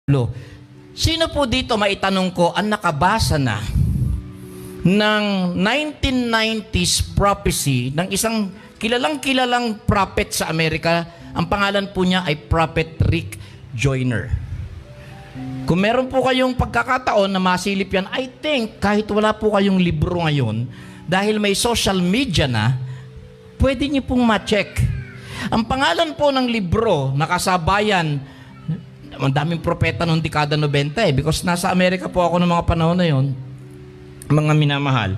Lo, sino po dito maitanong ko ang nakabasa na ng 1990s prophecy ng isang kilalang prophet sa Amerika? Ang pangalan po niya ay Prophet Rick Joyner. Kung meron po kayong pagkakataon na masilip yan, I think kahit wala po kayong libro ngayon, dahil may social media na, pwede niyo pong ma-check. Ang pangalan po ng libro, nakasabayan, ang daming propeta noong dekada 90 because nasa Amerika po ako noong mga panahon na yon, mga minamahal.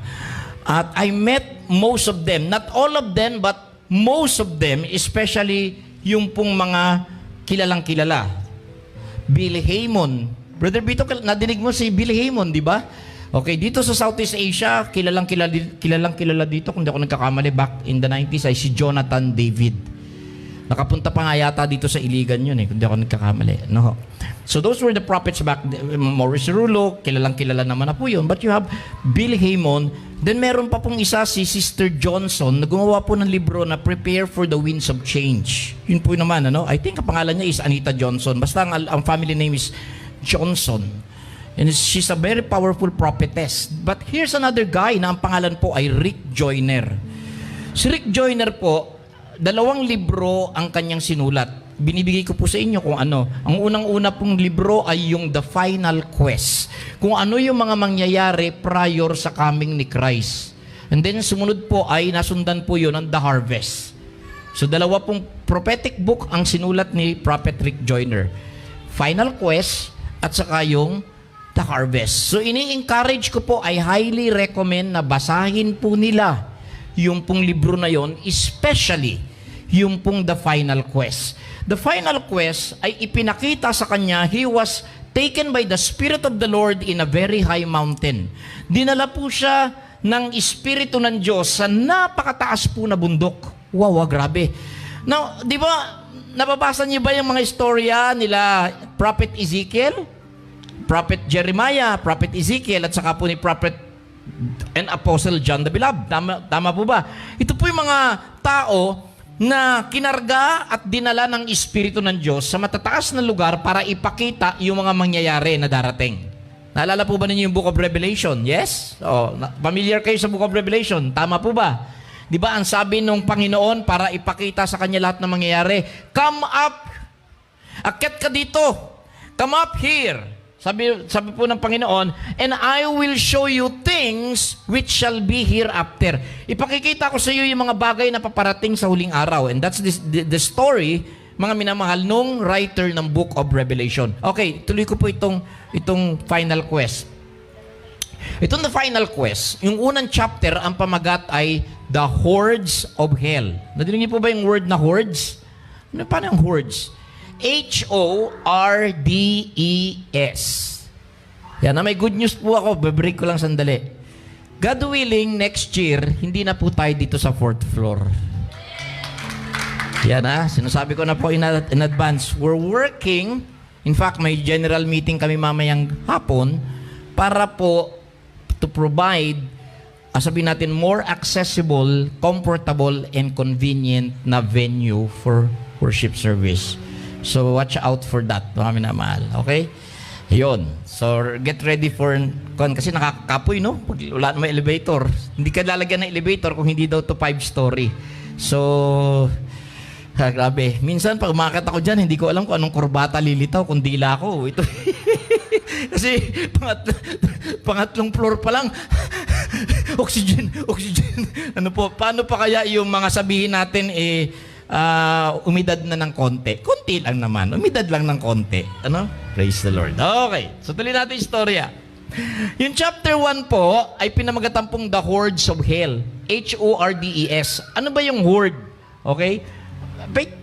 At I met most of them, not all of them, but most of them, especially yung pong mga kilalang kilala. Billy Hamon. Brother Bito, nadinig mo si Billy Hamon, di ba? Okay, dito sa Southeast Asia, kilalang kilala dito, kung di ako nagkakamali, back in the 90s, ay si Jonathan David. Nakapunta pa nga yata dito sa Iligan yun kung di ako nagkakamali. No? So those were the prophets back then. Maurice Rulo, kilala naman na po yun. But you have Billy Hamon. Then meron pa pong isa, si Sister Johnson, na gumawa po ng libro na Prepare for the Winds of Change. Yun po naman, I think ang pangalan niya is Anita Johnson. Basta ang family name is Johnson. And she's a very powerful prophetess. But here's another guy na ang pangalan po ay Rick Joyner. Si Rick Joyner po, 2 libro ang kanyang sinulat. Binibigay ko po sa inyo kung ano. Ang unang-una pong libro ay yung The Final Quest. Kung ano yung mga mangyayari prior sa coming ni Christ. And then sumunod po ay nasundan po yun ng The Harvest. So 2 pong prophetic book ang sinulat ni Prophet Rick Joyner. Final Quest at saka yung The Harvest. So ini-encourage ko po, I highly recommend na basahin po nila yung pong libro na yon, especially yung pong The Final Quest. The Final Quest ay ipinakita sa kanya, he was taken by the Spirit of the Lord in a very high mountain. Dinala po siya ng Espiritu ng Diyos sa napakataas po na bundok. Wow, grabe. Now, di ba, nababasa niyo ba yung mga istorya nila Prophet Ezekiel, Prophet Jeremiah, Prophet Ezekiel, at saka po ni Prophet and Apostle John the Beloved. Tama po ba? Ito po yung mga tao na kinarga at dinala ng Espiritu ng Diyos sa matataas na lugar para ipakita yung mga mangyayari na darating. Naalala po ba ninyo yung Book of Revelation? Yes? Familiar kayo sa Book of Revelation? Tama po ba? Di ba ang sabi nung Panginoon para ipakita sa kanya lahat ng mangyayari, come up! Akyat ka dito! Come up here! Sabi po ng Panginoon, and I will show you things which shall be hereafter. Ipakikita ko sa iyo yung mga bagay na paparating sa huling araw. And that's the story, mga minamahal, nung writer ng Book of Revelation. Okay, tuloy ko po itong Final Quest. Itong The Final Quest, yung unang chapter, ang pamagat ay The Hordes of Hell. Nadinig niyo po ba yung word na hordes? Paano yung hordes? H-O-R-D-E-S. Yan, may good news po ako. Babreak ko lang sandali. God willing, next year, hindi na po tayo dito sa 4th floor. Yan sinasabi ko na po in advance. We're working, in fact, may general meeting kami mamayang hapon para po to provide, sabihin natin, more accessible, comfortable, and convenient na venue for worship service. So, watch out for that, mga minamahal. Okay? Yun. So, get ready for, kasi nakakapoy, no? Pag wala na may elevator. Hindi ka lalagyan ng elevator kung hindi daw to 5-story. So, grabe. Minsan, pag umakit ako dyan, hindi ko alam kung anong kurbata lilitaw, kung dila ko. Ito. Kasi, pangatlong floor pa lang, oxygen. Ano po, paano pa kaya yung mga sabihin natin, umidad na ng konti. Konti lang naman. Umidad lang ng konti. Praise the Lord. Okay. So, tuloy natin istorya. Yung chapter 1 po ay pinamagatan pong The Hordes of Hell. H-O-R-D-E-S. Ano ba yung horde? Okay?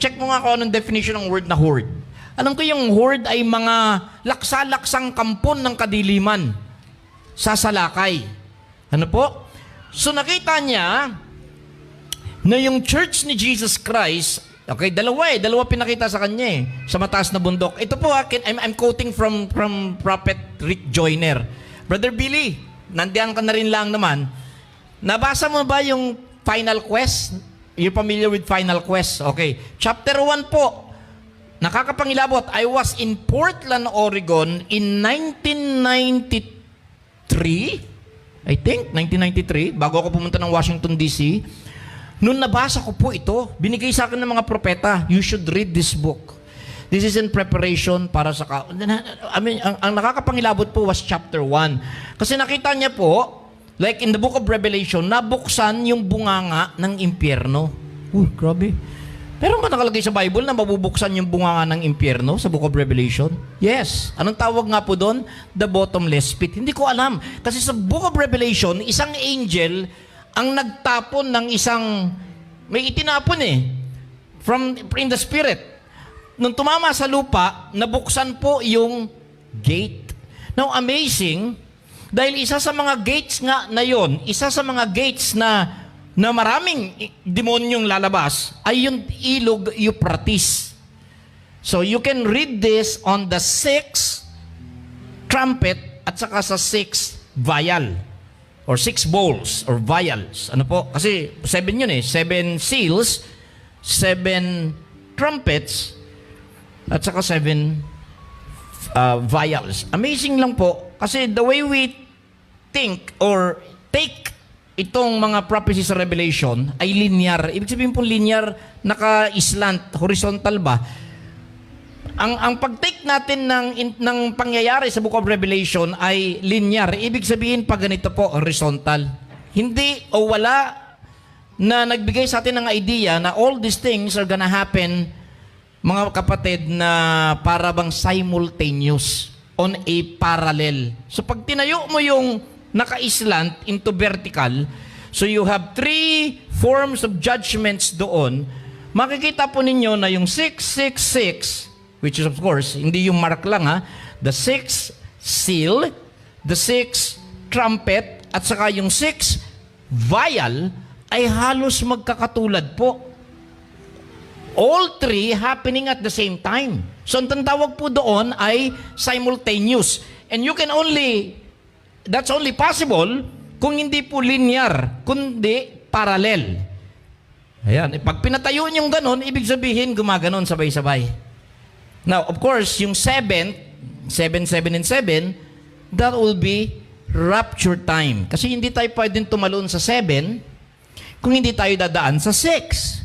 Check mo nga kung anong definition ng word na horde. Alam ko yung horde ay mga laksa-laksang kampon ng kadiliman sa salakay. Ano po? So, nakita niya na yung church ni Jesus Christ, okay, dalawa pinakita sa kanya sa mataas na bundok. Ito po I'm quoting from Prophet Rick Joyner. Brother Billy, nandiyan ka na rin lang naman. Nabasa mo ba yung Final Quest? You're familiar with Final Quest? Okay. Chapter 1 po. nakakapangilabot, I was in Portland, Oregon in 1993, I think, 1993, bago ako pumunta ng Washington, D.C. Noon nabasa ko po ito, binigay sa akin ng mga propeta, you should read this book. This is in preparation para sa... ang nakakapangilabot po was chapter 1. Kasi nakita niya po, like in the book of Revelation, nabuksan yung bunganga ng impyerno. Grabe. Pero ba nakalagay sa Bible na mabubuksan yung bunganga ng impyerno sa book of Revelation? Yes. Anong tawag nga po doon? The bottomless pit. Hindi ko alam. Kasi sa book of Revelation, isang angel ang nagtapon ng isang... May itinapon in the spirit. Nung tumama sa lupa, nabuksan po yung gate. Now, amazing, dahil isa sa mga gates nga na yon, isa sa mga gates na maraming demonyong lalabas, ay yung ilog Euphrates. So, you can read this on the 6th trumpet at saka sa 6th vial or 6 bowls or vials. Ano po? Kasi 7 yun 7 seals, 7 trumpets, at saka 7 vials. Amazing lang po kasi the way we think or take itong mga prophecies sa Revelation ay linear. Ibig sabihin po linear, naka-slant, horizontal ba? Ang pag-take natin ng pangyayari sa Book of Revelation ay linear. Ibig sabihin pag ganito po, horizontal. Hindi o wala na nagbigay sa atin ng idea na all these things are gonna happen, mga kapatid, na para bang simultaneous on a parallel. So pag tinayo mo yung naka-slant into vertical, so you have 3 forms of judgments doon, makikita po ninyo na yung 666, which is of course, hindi yung mark lang the 6th seal, the 6th trumpet, at saka yung 6th vial, ay halos magkakatulad po. All 3 happening at the same time. So ang tawag po doon ay simultaneous. And you can that's only possible kung hindi po linear, kundi parallel. Ayan. Pag pinatayo niyong ganon, ibig sabihin gumaganon sabay-sabay. Now, of course, yung 7, 7, and 7, that will be rapture time. Kasi hindi tayo pwedeng tumalon sa 7 kung hindi tayo dadaan sa 6.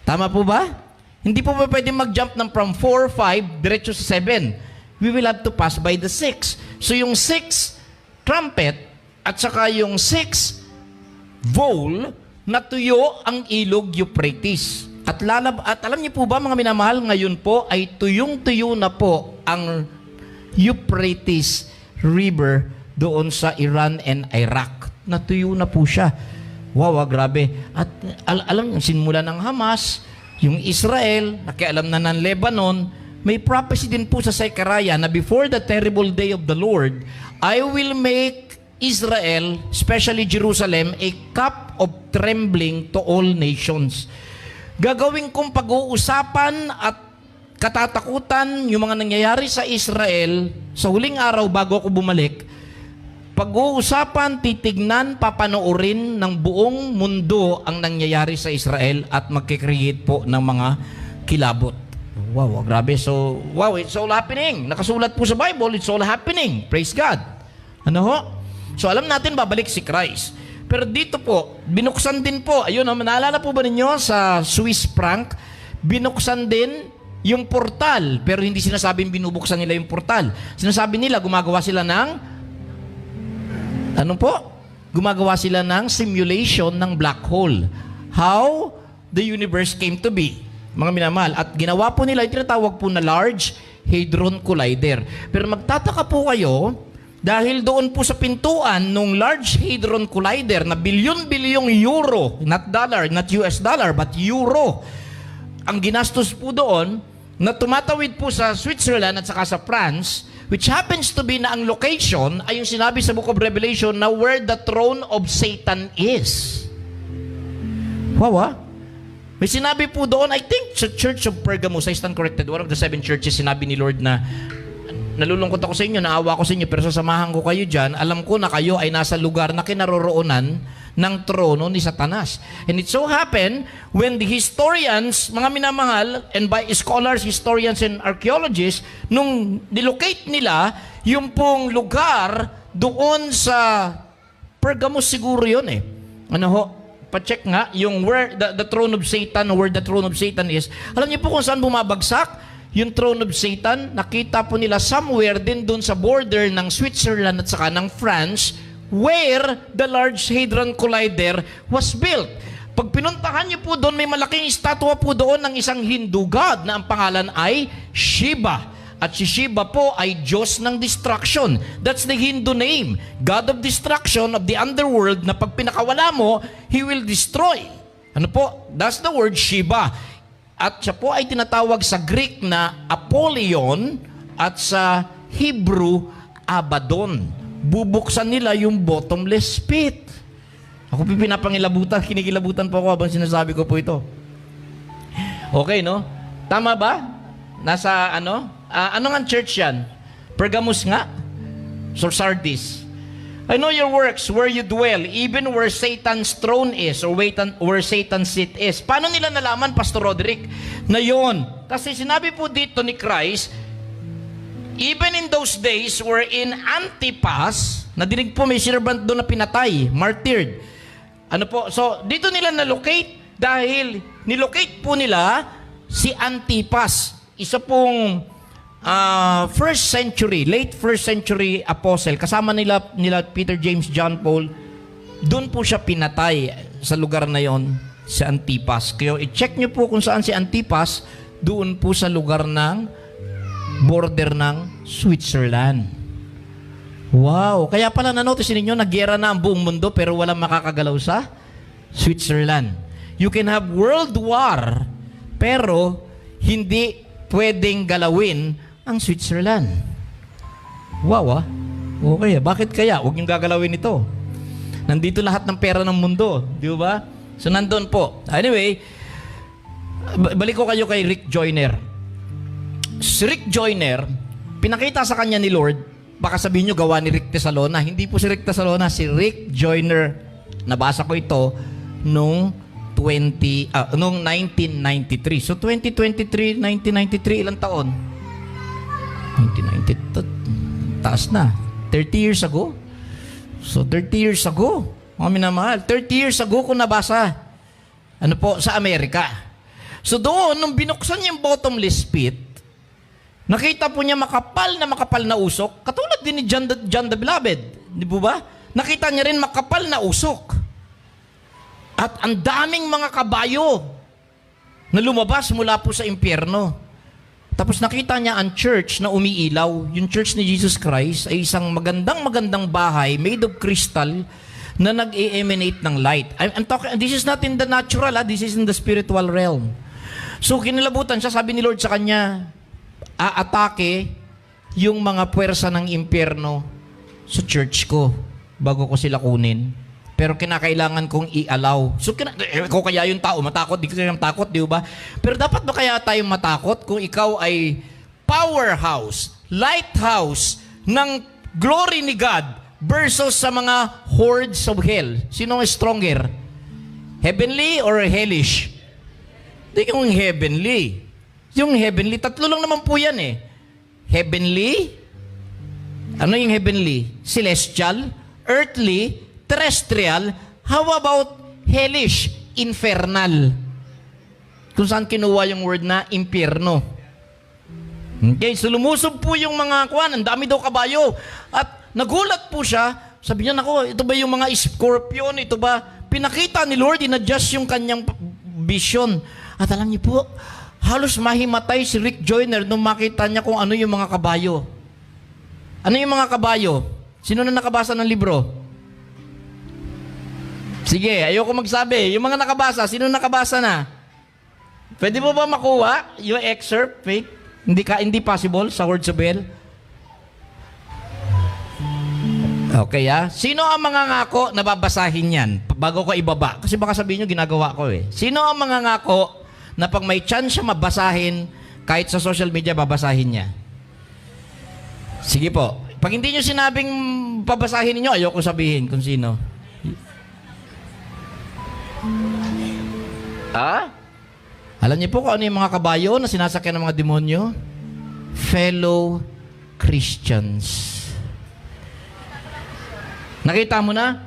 Tama po ba? Hindi po ba pwedeng mag-jump ng from 4, 5, diretso sa 7. We will have to pass by the 6. So yung 6 trumpet at saka yung 6 bowl, natuyo ang ilog Euphrates. At alam niyo po ba mga minamahal, ngayon po ay tuyong-tuyo na po ang Euphrates River doon sa Iran and Iraq. Natuyo na po siya. Wow, grabe. At alam niyo, sinmula ng Hamas, yung Israel, nakialam na ng Lebanon, may prophecy din po sa Zechariah na before the terrible day of the Lord, I will make Israel, especially Jerusalem, a cup of trembling to all nations. Gagawin kong pag-uusapan at katatakutan yung mga nangyayari sa Israel sa huling araw bago ako bumalik. Pag-uusapan, titignan, papanoorin ng buong mundo ang nangyayari sa Israel at magkikreate po ng mga kilabot. Wow, grabe. So, wow, it's all happening. Nakasulat po sa Bible, it's all happening. Praise God. Ano ho? So, alam natin babalik si Christ. Pero dito po, binuksan din po, ayun, naalala po ba ninyo sa Swiss franc, binuksan din yung portal, pero hindi sinasabing binubuksan nila yung portal. Sinasabi nila, gumagawa sila ng, gumagawa sila ng simulation ng black hole. How the universe came to be. Mga minamahal. At ginawa po nila, yung tinatawag po na Large Hadron Collider. Pero magtataka po kayo, dahil doon po sa pintuan nung Large Hadron Collider na bilyon-bilyong euro, not dollar, not US dollar, but euro, ang ginastos po doon, na tumatawid po sa Switzerland at saka sa France, which happens to be na ang location ay yung sinabi sa Book of Revelation na where the throne of Satan is. Wow, May sinabi po doon, I think sa Church of Pergamos, I stand corrected, one of the 7 churches, sinabi ni Lord na, nalulungkot ako sa inyo, naawa ko sa inyo, pero sasamahan ko kayo dyan. Alam ko na kayo ay nasa lugar na kinaroroonan ng trono ni Satanas. And it so happened, when the historians, mga minamahal, and by scholars, historians, and archaeologists, nung nilocate nila yung pong lugar doon sa Pergamos siguro yun eh. Ano ho? Pa-check nga yung where the throne of Satan, where the throne of Satan is. Alam niyo po kung saan bumabagsak yung throne of Satan? Nakita po nila somewhere din doon sa border ng Switzerland at saka ng France, where the Large Hadron Collider was built. Pag pinuntahan niyo po doon, may malaking estatwa po doon ng isang Hindu god na ang pangalan ay Shiva. At si Shiva po ay Diyos ng destruction. That's the Hindu name. God of destruction of the underworld na pag pinakawala mo, He will destroy. Ano po? That's the word Shiva. At siya po ay tinatawag sa Greek na Apollyon at sa Hebrew, Abaddon. Bubuksan nila yung bottomless pit. Ako po pinapangilabutan, kinikilabutan po ako habang sinasabi ko po ito. Okay, no? Tama ba? Nasa ano? Ano nga church yan? Pergamos nga? So Sardis. I know your works, where you dwell, even where Satan's throne is, or where Satan's seat is. Paano nila nalaman, Pastor Roderick, na yun? Kasi sinabi po dito ni Christ, even in those days wherein Antipas, nadinig po may servant doon na pinatay, martyred. Ano po? So, dito nila na-locate dahil nilocate po nila si Antipas. Isa pong first century, late first century apostle. Kasama nila Peter, James, John, Paul. Doon po siya pinatay sa lugar na yon, si Antipas. Kaya i-check nyo po kung saan si Antipas, doon po sa lugar ng border ng Switzerland. Wow! Kaya pala na-notice ninyo, nagyera na ang buong mundo pero walang makakagalaw sa Switzerland. You can have world war pero hindi pwedeng galawin ang Switzerland. Wow, ah. Okay, bakit kaya? Huwag niyong gagalawin ito. Nandito lahat ng pera ng mundo. Di ba? So, nandun po. Anyway, balik ko kayo kay Rick Joyner. Si Rick Joyner, pinakita sa kanya ni Lord, baka sabihin nyo gawa ni Rick Tesalona. Hindi po si Rick Tesalona, si Rick Joyner. Nabasa ko ito nung 1993. So 2023, 1993, ilang taon? 1990, taas na. 30 years ago. So 30 years ago, mga minamahal, 30 years ago ko nabasa. Ano po, sa Amerika. So doon, nung binuksan niya yung bottomless pit, nakita po niya makapal na usok, katulad din ni John the Beloved. Di po ba? Nakita niya rin makapal na usok. At ang daming mga kabayo na lumabas mula po sa impyerno. Tapos nakita niya ang church na umiilaw. Yung church ni Jesus Christ ay isang magandang bahay made of crystal na nag-emanate ng light. I'm talking, this is not in the natural, this is in the spiritual realm. So kinilabutan siya, sabi ni Lord sa kanya, aatake yung mga puwersa ng impyerno sa church ko bago ko sila kunin. Pero kinakailangan kong i-allow. So, kung kaya yung tao matakot, di ko kaya matakot, di ba? Pero dapat ba kaya tayong matakot kung ikaw ay powerhouse, lighthouse ng glory ni God versus sa mga hordes of hell? Sino ang stronger? Heavenly or hellish? Hindi yung heavenly. Yung heavenly, tatlo lang naman po yan eh. Heavenly? Ano yung heavenly? Celestial? Earthly? Terrestrial? How about hellish? Infernal. Kung saan kinuha yung word na impyerno. Okay, so lumusob po yung mga kuwan, ang dami daw kabayo. At nagulat po siya, sabi niya, nako, ito ba yung mga scorpion? Ito ba? Pinakita ni Lord, in-adjust yung kanyang vision. At alam niyo po, halos mahimatay si Rick Joyner nung makita niya kung ano yung mga kabayo. Ano yung mga kabayo? Sino na nakabasa ng libro? Sige, ayoko magsabi. Yung mga nakabasa, sino nakabasa na? Pwede mo ba makuha yung excerpt, Faith? Hindi possible sa Words of Hell? Okay, Sino ang mga ngako na babasahin yan bago ko ibaba? Kasi baka sabihin nyo, ginagawa ko eh. Sino ang mga ngako na pag may chance siya mabasahin, kahit sa social media, babasahin niya? Sige po. Pag hindi nyo sinabing pabasahin ninyo, ayoko sabihin kung sino. Alam niyo po kung ano yung mga kabayo na sinasakyan ng mga demonyo? Fellow Christians. Nakita mo na?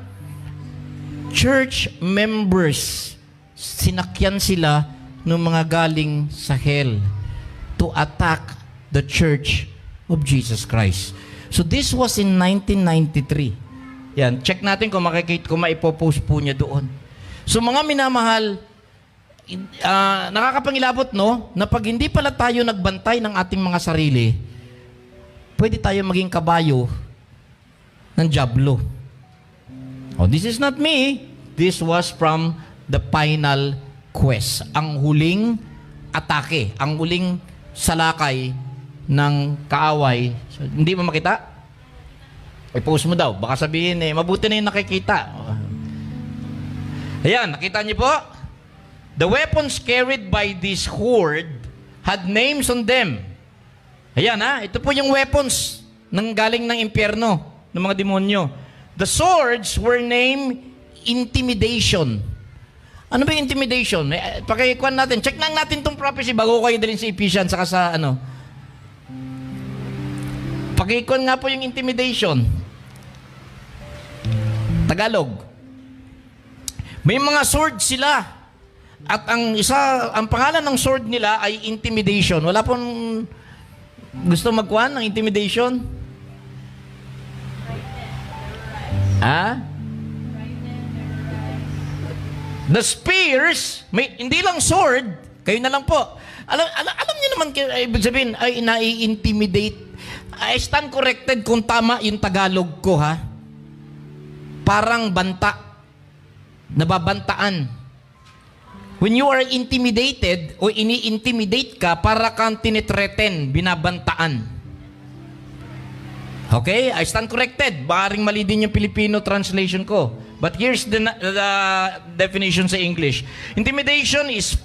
Church members. Sinakyan sila ng mga galing sa hell to attack the Church of Jesus Christ. So this was in 1993. Yan, check natin kung makikita, kung maipopost po niya doon. So mga minamahal, nakakapangilabot, no, na pag hindi pala tayo nagbantay ng ating mga sarili, pwede tayo maging kabayo ng dyablo. Oh, this is not me. This was from the final quest. Ang huling atake, ang huling salakay ng kaaway. So, hindi mo makita? I-post mo daw. Baka sabihin mabuti na yung nakikita. Ayan, nakita niyo po? The weapons carried by this horde had names on them. Ayan ito po yung weapons ng galing ng impyerno, ng mga demonyo. The swords were named intimidation. Ano ba yung intimidation? Pakikuan natin. Check lang natin itong prophecy bago kayo dalhin sa Ephesians saka sa Pakikuan nga po yung intimidation. Tagalog. May mga sword sila. At ang pangalan ng sword nila ay intimidation. Wala pong gusto magkuhan ng intimidation? The spears, hindi lang sword, kayo na lang po. Alam niyo naman, ibig sabihin, ay nai-intimidate. I stand corrected kung tama yung Tagalog ko, ha? Parang banta. Nababantaan. When you are intimidated o ini-intimidate ka, para kang tinitreten, binabantaan. Okay? I stand corrected. Baring mali din yung Filipino translation ko. But here's the definition sa English. Intimidation is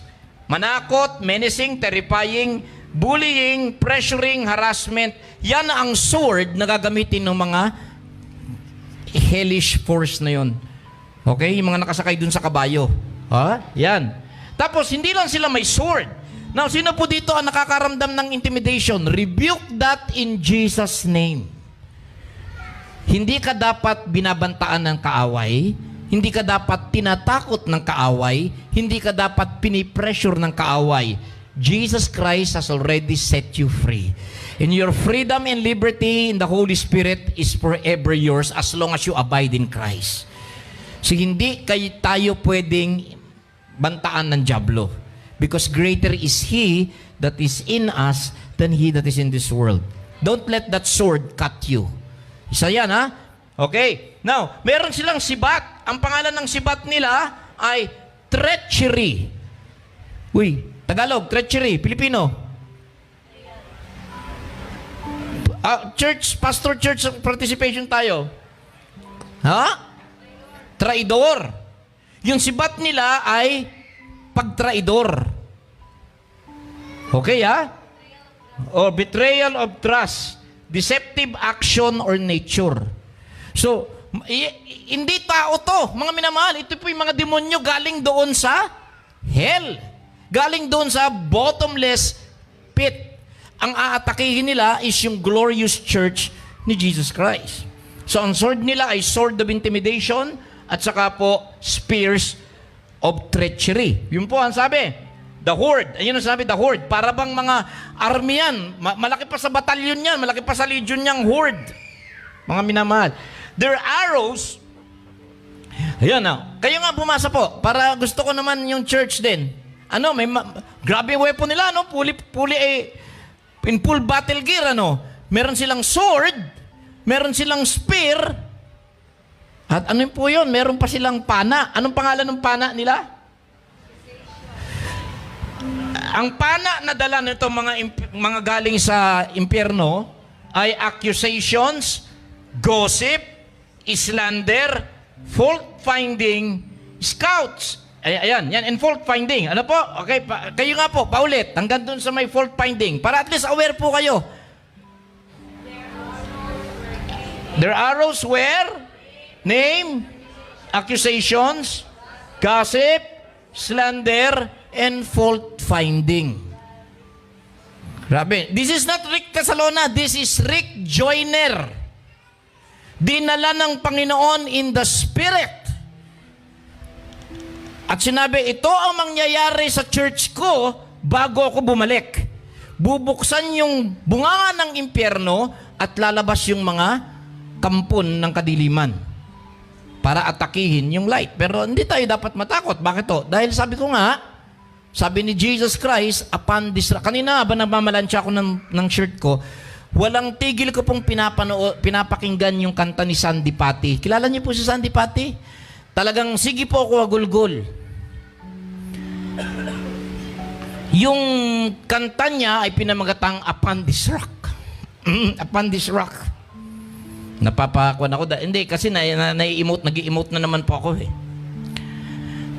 manakot, menacing, terrifying, bullying, pressuring, harassment. Yan ang sword na gagamitin ng mga hellish force na yon. Okay? Yung mga nakasakay dun sa kabayo. Yan. Tapos, hindi lang sila may sword. Now, sino po dito ang nakakaramdam ng intimidation? Rebuke that in Jesus' name. Hindi ka dapat binabantaan ng kaaway. Hindi ka dapat tinatakot ng kaaway. Hindi ka dapat pinipressure ng kaaway. Jesus Christ has already set you free. And your freedom and liberty in the Holy Spirit is forever yours as long as you abide in Christ. So hindi tayo pwedeng bantaan ng dyablo. Because greater is He that is in us than he that is in this world. Don't let that sword cut you. Isa yan, Okay. Now, meron silang sibat. Ang pangalan ng sibat nila ay treachery. Uy, Tagalog, treachery. Pilipino. Pastor church participation tayo. Traidor. Yung sibat nila ay pagtraidor. Okay, Or betrayal of trust. Deceptive action or nature. So, hindi tao to, mga minamahal. Ito po yung mga demonyo galing doon sa hell. Galing doon sa bottomless pit. Ang aatakihin nila is yung glorious church ni Jesus Christ. So, ang sword nila ay sword of intimidation at saka po spears of treachery. Yun po ang sabi. The horde. Ayun ang sabi, the horde. Para bang mga army yan. Malaki pa sa batalyon yan. Malaki pa sa legion niyang horde. Mga minamahal. Their arrows. Ayan kayo nga bumasa po. Para gusto ko naman yung church din. Grabe yung weapon nila, in full battle gear, Meron silang sword. Meron silang spear. At ano po yun? Meron pa silang pana. Anong pangalan ng pana nila? Ang pana na dala nito mga galing sa impyerno ay accusations, gossip, slander, fault-finding, scouts. Ayan, and fault-finding. Ano po? Okay, kayo nga po, paulit. Hanggang dun sa may fault-finding. Para at least aware po kayo. Their arrows were name, accusations, gossip, slander, and fault-finding. Grabe. This is not Rick Casalona. This is Rick Joyner. Dinala ng Panginoon in the Spirit. At sinabi, ito ang mangyayari sa church ko bago ako bumalik. Bubuksan yung bunganga ng impyerno at lalabas yung mga kampon ng kadiliman para atakihin yung light. Pero hindi tayo dapat matakot. Bakit to? Dahil sabi ko nga, sabi ni Jesus Christ, upon this... Kanina ba nagmamalansya ako ng shirt ko, walang tigil ko pong pinapakinggan yung kanta ni Sandy Patti. Kilala niyo po si Sandy Patti? Talagang, sige po ako agulgol. Yung kanta niya ay pinamagatang Upon This Rock. Upon This Rock. Napapakuan ako. Hindi, kasi nag-i-emote na naman po ako eh.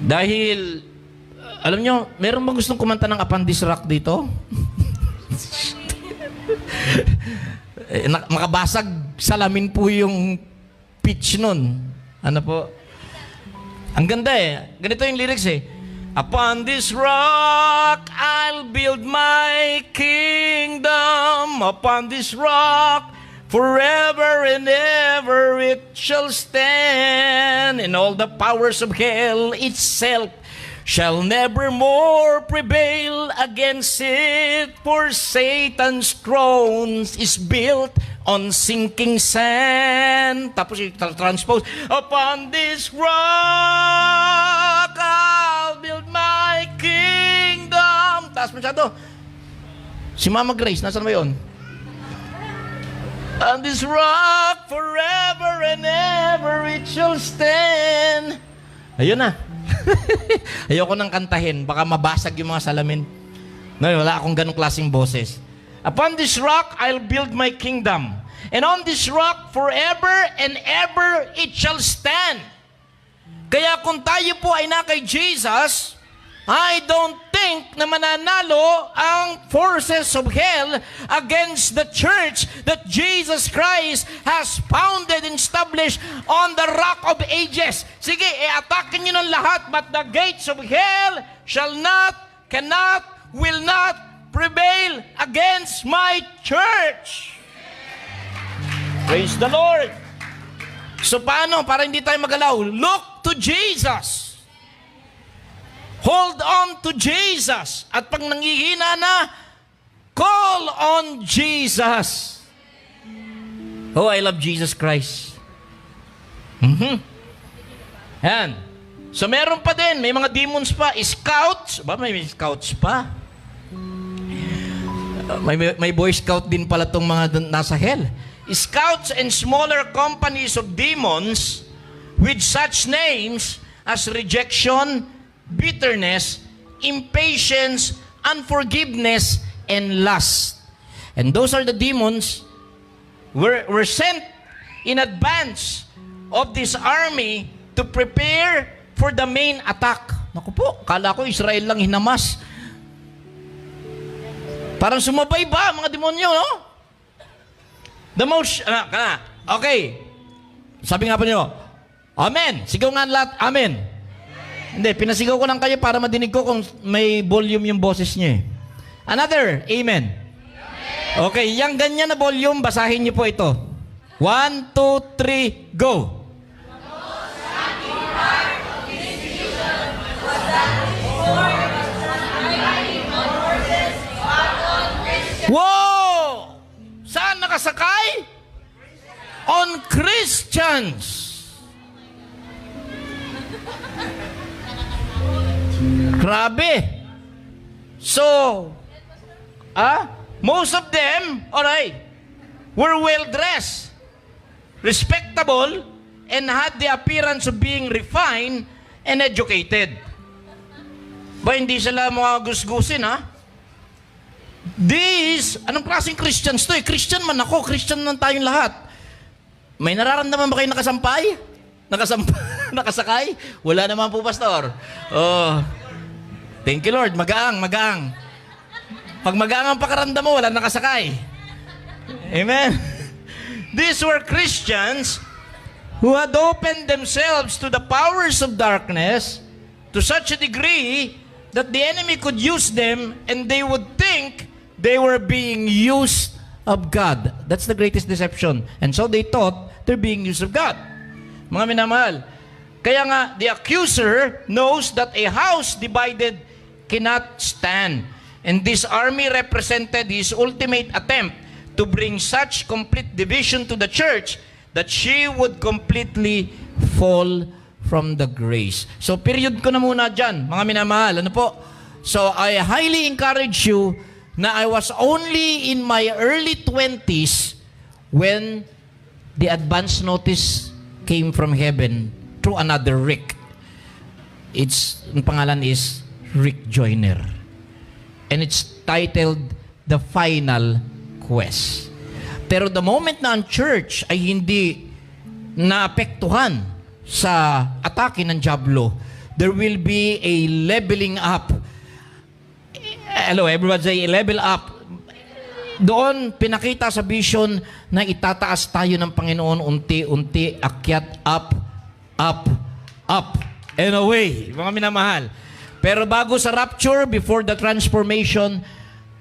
Dahil... Alam nyo, meron ba gustong kumanta ng Upon This Rock dito? Makabasag salamin po yung pitch nun. Ano po? Ang ganda eh. Ganito yung lyrics eh. Upon this rock, I'll build my kingdom. Upon this rock, forever and ever it shall stand. And all the powers of hell itself shall never more prevail against it, for Satan's throne is built on sinking sand. Tapos transpose, upon this rock I'll build my kingdom. Taas masyado. Si Mama Grace, nasaan ba yun? On this rock forever and ever it shall stand. Ayun na. Ayoko nang kantahin, baka mabasag yung mga salamin. No, wala akong ganong klaseng boses. Upon this rock, I'll build my kingdom. And on this rock, forever and ever it shall stand. Kaya kung tayo po ay na kay Jesus, I don't think na mananalo ang forces of hell against the church that Jesus Christ has founded and established on the rock of ages. Sige, i-atakin nyo ng lahat, but the gates of hell shall not, cannot, will not prevail against my church. Praise the Lord. So paano? Para hindi tayo magalaw, look to Jesus. Hold on to Jesus. At pag nangihina na, call on Jesus. Oh, I love Jesus Christ. Yan. So meron pa din, may mga demons pa, scouts. Ba, may scouts pa? May Boy Scout din pala tong mga nasa hell. Scouts and smaller companies of demons with such names as rejection, bitterness, impatience, unforgiveness, and lust. And those are the demons were sent in advance of this army to prepare for the main attack. Naku po, kala ko Israel lang hinamas. Parang sumabay ba mga demonyo, no? The most, okay. Sabi nga po niyo, Amen. Sigaw nga lahat, Amen. Hindi, pinasigaw ko lang kayo para madinig ko kung may volume yung boses niyo eh. Another, Amen. Okay, yung ganyan na volume, basahin niyo po ito. 1, 2, 3, go! Wow! Saan nakasakay? On Christians. Grabe. So, most of them, alright, were well-dressed, respectable, and had the appearance of being refined and educated. Ba, hindi sila mga gusgusin, ha? These, anong klaseng Christians to eh? Christian man ako, Christian man tayong lahat. May nararamdaman ba kayo nakasampay? Nakasakay? Wala naman po, Pastor. Oh, thank you, Lord. Magaang. Pag magaang ang pakiramdam mo, wala nakasakay. Amen. These were Christians who had opened themselves to the powers of darkness to such a degree that the enemy could use them and they would think they were being used of God. That's the greatest deception. And so they thought they're being used of God. Mga minamahal, kaya nga, the accuser knows that a house divided cannot stand. And this army represented his ultimate attempt to bring such complete division to the church that she would completely fall from the grace. So, period ko na muna dyan, mga minamahal. Ano po? So, I highly encourage you na I was only in my early 20s when the advance notice came from heaven through another Rick. Ang pangalan is Rick Joyner. And it's titled The Final Quest. Pero the moment na ang church ay hindi naapektuhan sa atake ng dyablo, there will be a leveling up. Hello, everyone say level up. Doon pinakita sa vision na itataas tayo ng Panginoon unti-unti, akyat, up, and away. Mga minamahal. Pero bago sa rapture, before the transformation,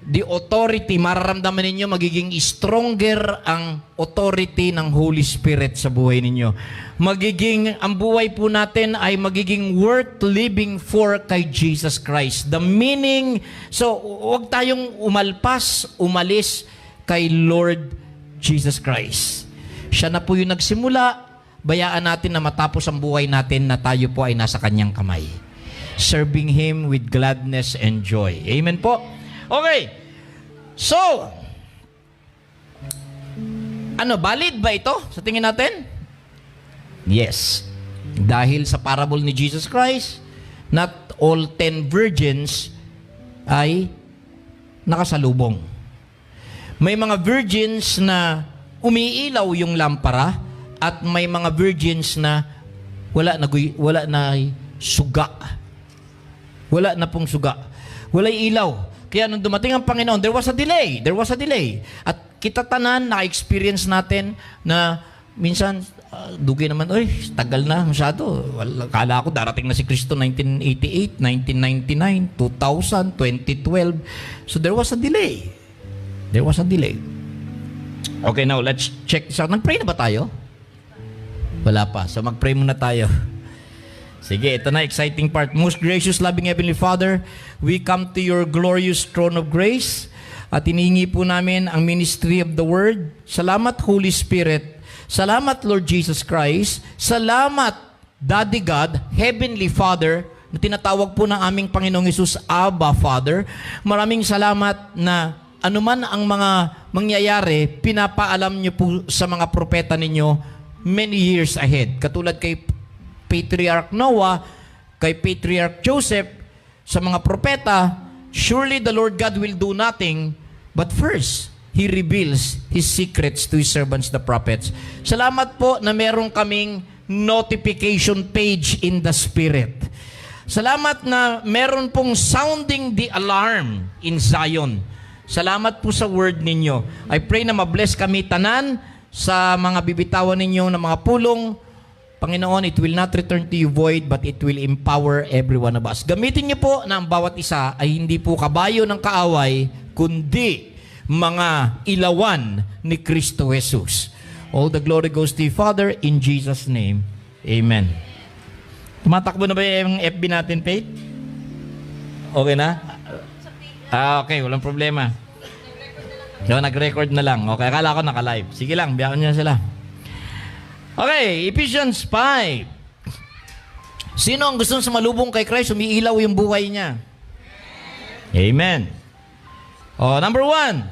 the authority, mararamdaman ninyo, magiging stronger ang authority ng Holy Spirit sa buhay ninyo. Ang buhay po natin ay magiging worth living for kay Jesus Christ. The meaning, so huwag tayong umalis kay Lord Jesus Christ. Siya na po yung nagsimula, bayaan natin na matapos ang buhay natin na tayo po ay nasa kanyang kamay. Serving Him with gladness and joy. Amen po? Okay. So, valid ba ito sa tingin natin? Yes. Dahil sa parable ni Jesus Christ, not all 10 virgins ay nakasalubong. May mga virgins na umiilaw yung lampara at may mga virgins na wala na suga. Wala na pong suga. Wala'y ilaw. Kaya nung dumating ang Panginoon, there was a delay. At kita tanan, na-experience natin na minsan, dugi naman, tagal na masyado. Kala ko darating na si Kristo 1988, 1999, 2000, 2012. So there was a delay. Okay, now let's check this out. Nag-pray na ba tayo? Wala pa. So mag-pray muna tayo. Sige, ito na, exciting part. Most gracious, loving Heavenly Father, we come to your glorious throne of grace at inihingi po namin ang ministry of the Word. Salamat, Holy Spirit. Salamat, Lord Jesus Christ. Salamat, Daddy God, Heavenly Father, na tinatawag po ng aming Panginoong Hesus, Abba, Father. Maraming salamat na anuman ang mga mangyayari, pinapaalam niyo po sa mga propeta ninyo many years ahead. Katulad kay Patriarch Noah, kay Patriarch Joseph, sa mga propeta, surely the Lord God will do nothing, but first, He reveals His secrets to His servants, the prophets. Salamat po na meron kaming notification page in the Spirit. Salamat na meron pong sounding the alarm in Zion. Salamat po sa word ninyo. I pray na mabless kami tanan sa mga bibitawan ninyo ng mga pulong. Panginoon, it will not return to you void, but it will empower every one of us. Gamitin niyo po na ang bawat isa ay hindi po kabayo ng kaaway, kundi mga ilawan ni Kristo Jesus. All the glory goes to you, Father, in Jesus' name. Amen. Tumatakbo na ba yung FB natin, Faith? Okay na? Okay, walang problema. So, nag-record na lang. Okay, akala ko naka-live. Sige lang, biyakan niyo sila. Okay, Ephesians 5. Sino ang gustong sumalubong kay Christ, umiilaw yung buhay niya? Amen. Number 1.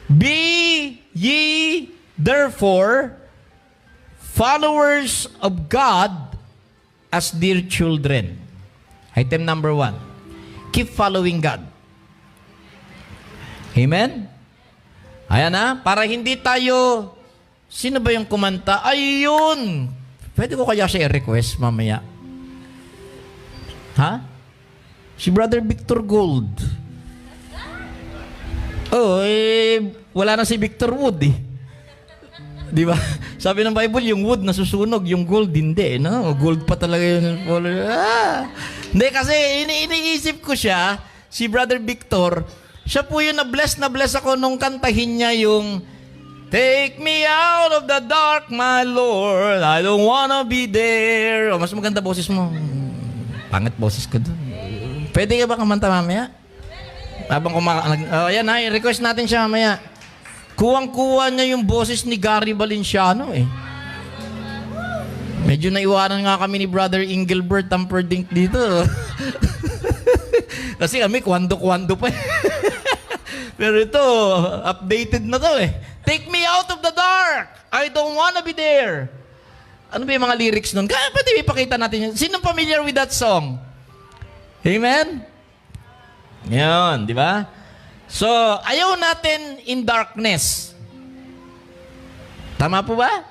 Be ye therefore followers of God as dear children. Item number 1. Keep following God. Amen? Ayan na, para hindi tayo... Sino ba yung kumanta? Ayun! Pwede ko kaya siya i-request mamaya. Ha? Si Brother Victor Gold. Wala na si Victor Wood eh. Di ba? Sabi ng Bible, yung wood nasusunog, yung gold hindi, no? Gold pa talaga yun. Hindi, kasi iniisip ko siya, si Brother Victor, siya po yung na bless ako nung kantahin niya yung Take me out of the dark, my Lord. I don't wanna be there. Mas maganda boses mo. Pangit boses ko doon. Pwede ka ba kumanta mamaya? Habang yan ha, request natin siya mamaya. Kuwang-kuwa niya yung boses ni Gary Valenciano eh. Medyo naiwanan nga kami ni Brother Engelbert Tamperdink dito. Kasi kami kwando-kwando pa eh. Pero ito, updated na to eh. Take me out of the dark. I don't wanna be there. Ano ba yung mga lyrics nun? Kaya pwede ipakita natin yun. Sino familiar with that song? Amen? Yun, di ba? So, ayaw natin in darkness. Tama po ba?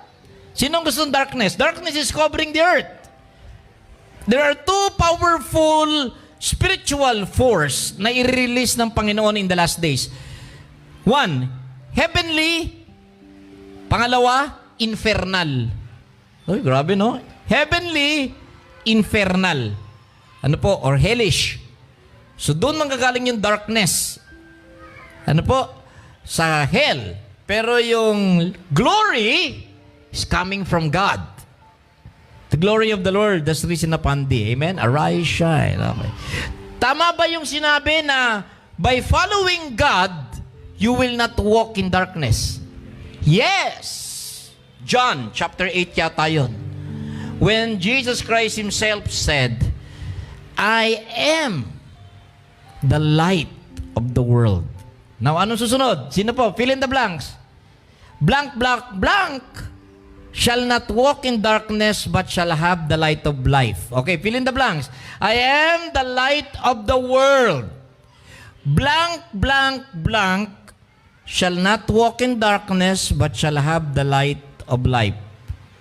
Sinong gusto ng darkness? Darkness is covering the earth. There are two powerful spiritual force na i-release ng Panginoon in the last days. One, heavenly. Pangalawa, infernal. Uy, grabe no? Heavenly, infernal. Ano po? Or hellish. So doon manggagaling yung darkness. Ano po? Sa hell. Pero yung glory is coming from God. The glory of the Lord has risen upon thee. Amen? Arise, shine. Okay. Tama ba yung sinabi na by following God, you will not walk in darkness? Yes! John chapter 8 yata yun. When Jesus Christ Himself said, I am the light of the world. Now, anong susunod? Sino po? Fill in the blanks. Blank, blank, blank shall not walk in darkness but shall have the light of life. Okay, fill in the blanks. I am the light of the world. Blank, blank, blank shall not walk in darkness but shall have the light of life.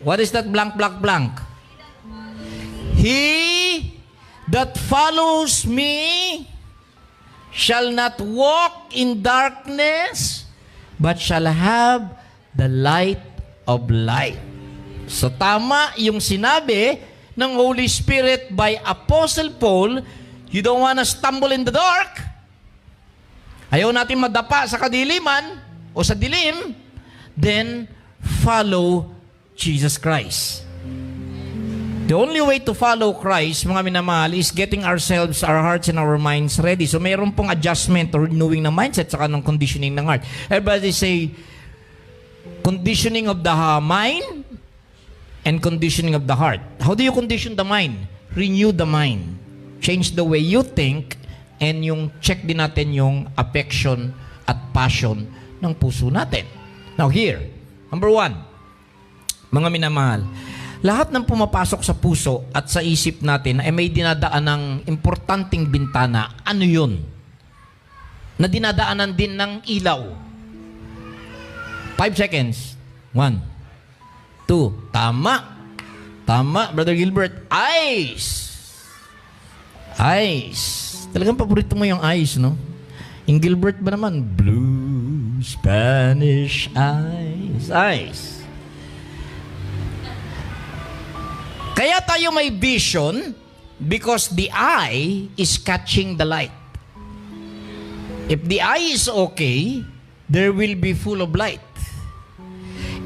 What is that blank, blank, blank? He that follows me shall not walk in darkness, but shall have the light of life. So tama yung sinabi ng Holy Spirit by Apostle Paul, you don't wanna stumble in the dark. Ayaw natin madapa sa kadiliman o sa dilim, then follow Jesus Christ. The only way to follow Christ, mga minamahal, is getting ourselves, our hearts and our minds ready. So mayroon pong adjustment or renewing ng mindset saka ng conditioning ng heart. Everybody say, conditioning of the mind and conditioning of the heart. How do you condition the mind? Renew the mind. Change the way you think and yung check din natin yung affection at passion ng puso natin. Now here, number 1, mga minamahal, lahat ng pumapasok sa puso at sa isip natin ay may dinadaan ng importanteng bintana. Ano yun? Na dinadaanan din ng ilaw. 5 seconds. 1, 2. Tama. Tama, Brother Gilbert. Eyes. Eyes. Talagang paborito mo yung eyes, no? Yung Gilbert ba naman? Blue Spanish eyes. Eyes. Kaya tayo may vision because the eye is catching the light. If the eye is okay, there will be full of light.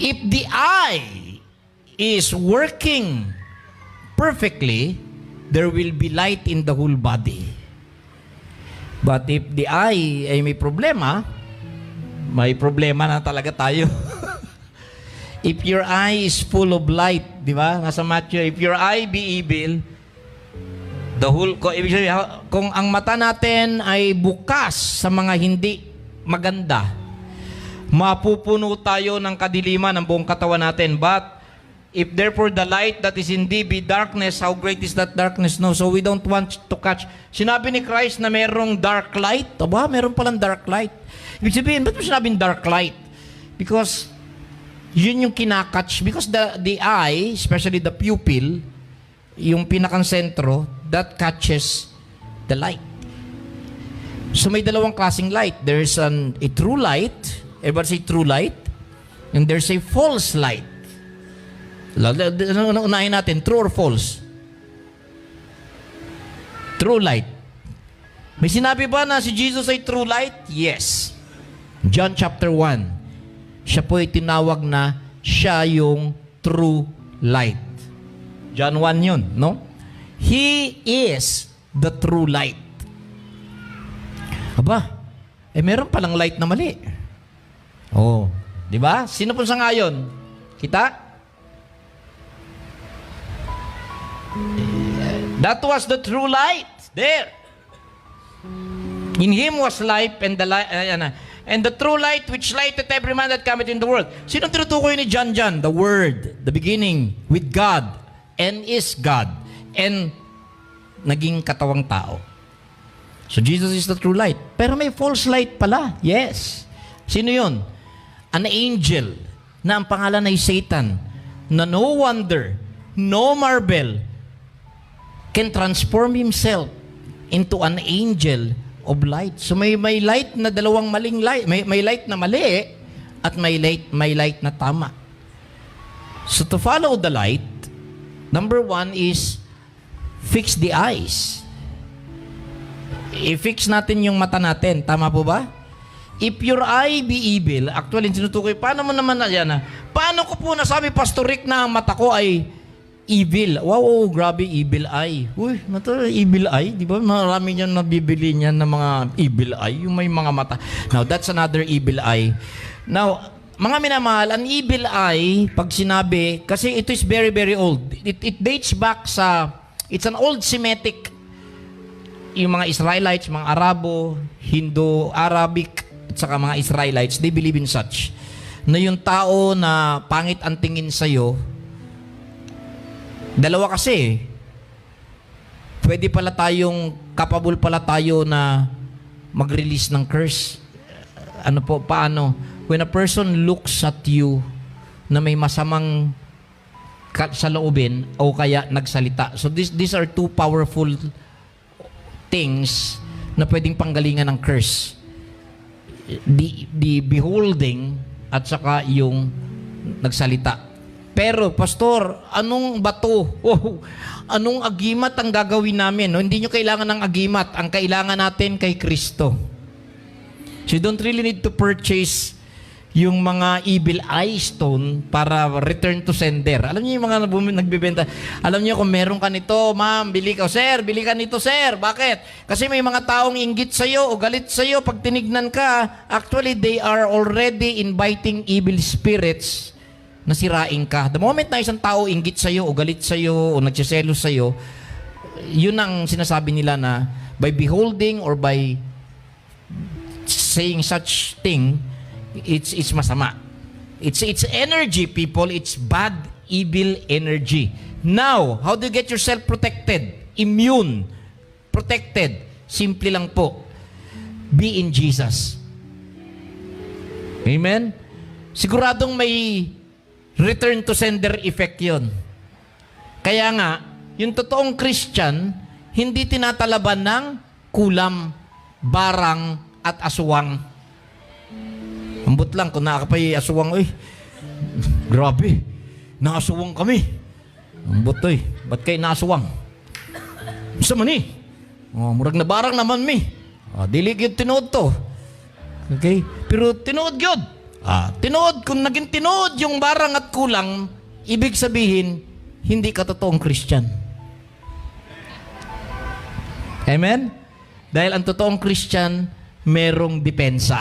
If the eye is working perfectly, there will be light in the whole body. But if the eye ay may problema na talaga tayo. If your eye is full of light, di ba? Nasa Matthew, if your eye be evil, the whole, kung ang mata natin ay bukas sa mga hindi maganda, mapupuno tayo ng kadiliman ng buong katawan natin. But if therefore the light that is in thee be darkness, how great is that darkness? No, so we don't want to catch. Sinabi ni Christ na merong dark light. Aba, meron palang dark light. Ibig sabihin, ba't mo sinabing dark light? Because yun yung kinakatch. Because the eye, especially the pupil, yung pinakang sentro, that catches the light. So may dalawang klaseng light. There's a true light. Everybody say true light. And there's a false light. Unahin natin, true or false? True light. May sinabi ba na si Jesus ay true light? Yes. John chapter 1. Siya po ay tinawag na siya yung true light. John 1 yun, no? He is the true light. Aba, meron palang light na mali. Oh, di ba? Sino po sa ngayon? Kita? That was the true light. There. In him was life, and the light, and the true light which lighteth every man that cometh in the world. Sino tinutukoy ni John? The Word, the beginning with God, and is God, and naging katawang tao. So Jesus is the true light. Pero may false light pala. Yes. Sino yun? An angel na ang pangalan ay Satan, na no wonder, no marvel, can transform himself into an angel of light. So may light na dalawang maling light. May light na mali at may light na tama. So to follow the light, number 1 is fix the eyes. I-fix natin yung mata natin. Tama po ba? If your eye be evil, actually, sinutukoy, paano mo naman na yan? Paano ko po nasabi, Pastor Rick, na ang mata ko ay evil? Wow, grabe, evil eye. Uy, evil eye? Di ba? Marami niyan nabibili niyan ng mga evil eye, yung may mga mata. Now, that's another evil eye. Now, mga minamahal, ang evil eye, pag sinabi, kasi ito is very, very old. It dates back sa, it's an old Semitic, yung mga Israelites, mga Arabo, Hindu, Arabic, at saka mga Israelites, they believe in such. Na yung tao na pangit ang tingin sa'yo, dalawa kasi, pwede pala tayong, capable pala tayo na mag-release ng curse. Ano po, paano? When a person looks at you na may masamang sa loobin o kaya nagsalita. So these are two powerful things na pwedeng panggalingan ng curse. The beholding at saka yung nagsalita. Pero, Pastor, anong bato? Oh, anong agimat ang gagawin namin? No? Hindi nyo kailangan ng agimat. Ang kailangan natin kay Kristo. So you don't really need to purchase yung mga evil eye stone para return to sender. Alam niyo yung mga nagbibenta, alam niyo kung meron ka nito, ma'am, bili ka. Sir, bili ka nito, sir. Bakit? Kasi may mga taong inggit sa'yo o galit sa'yo pag tinignan ka. Actually, they are already inviting evil spirits na sirain ka. The moment na isang tao inggit sa'yo o galit sa'yo o nagsiselos sa'yo, yun ang sinasabi nila na by beholding or by saying such thing, it's masama. It's energy, people. It's bad, evil energy. Now, how do you get yourself protected? Immune. Protected. Simple lang po. Be in Jesus. Amen? Siguradong may return to sender effect yun. Kaya nga, yung totoong Christian, hindi tinatalaban ng kulam, barang, at aswang. Ambot lang, kung nakakapay aswang, grabe, naaswang kami. Ambot, ba't kayo naaswang? Isa man murag na barang naman dili yun tinood to. Okay? Pero tinood yun. Tinood, kung naging tinood yung barang at kulang, ibig sabihin, hindi ka totoong Christian. Amen? Dahil ang totoong Christian, merong depensa.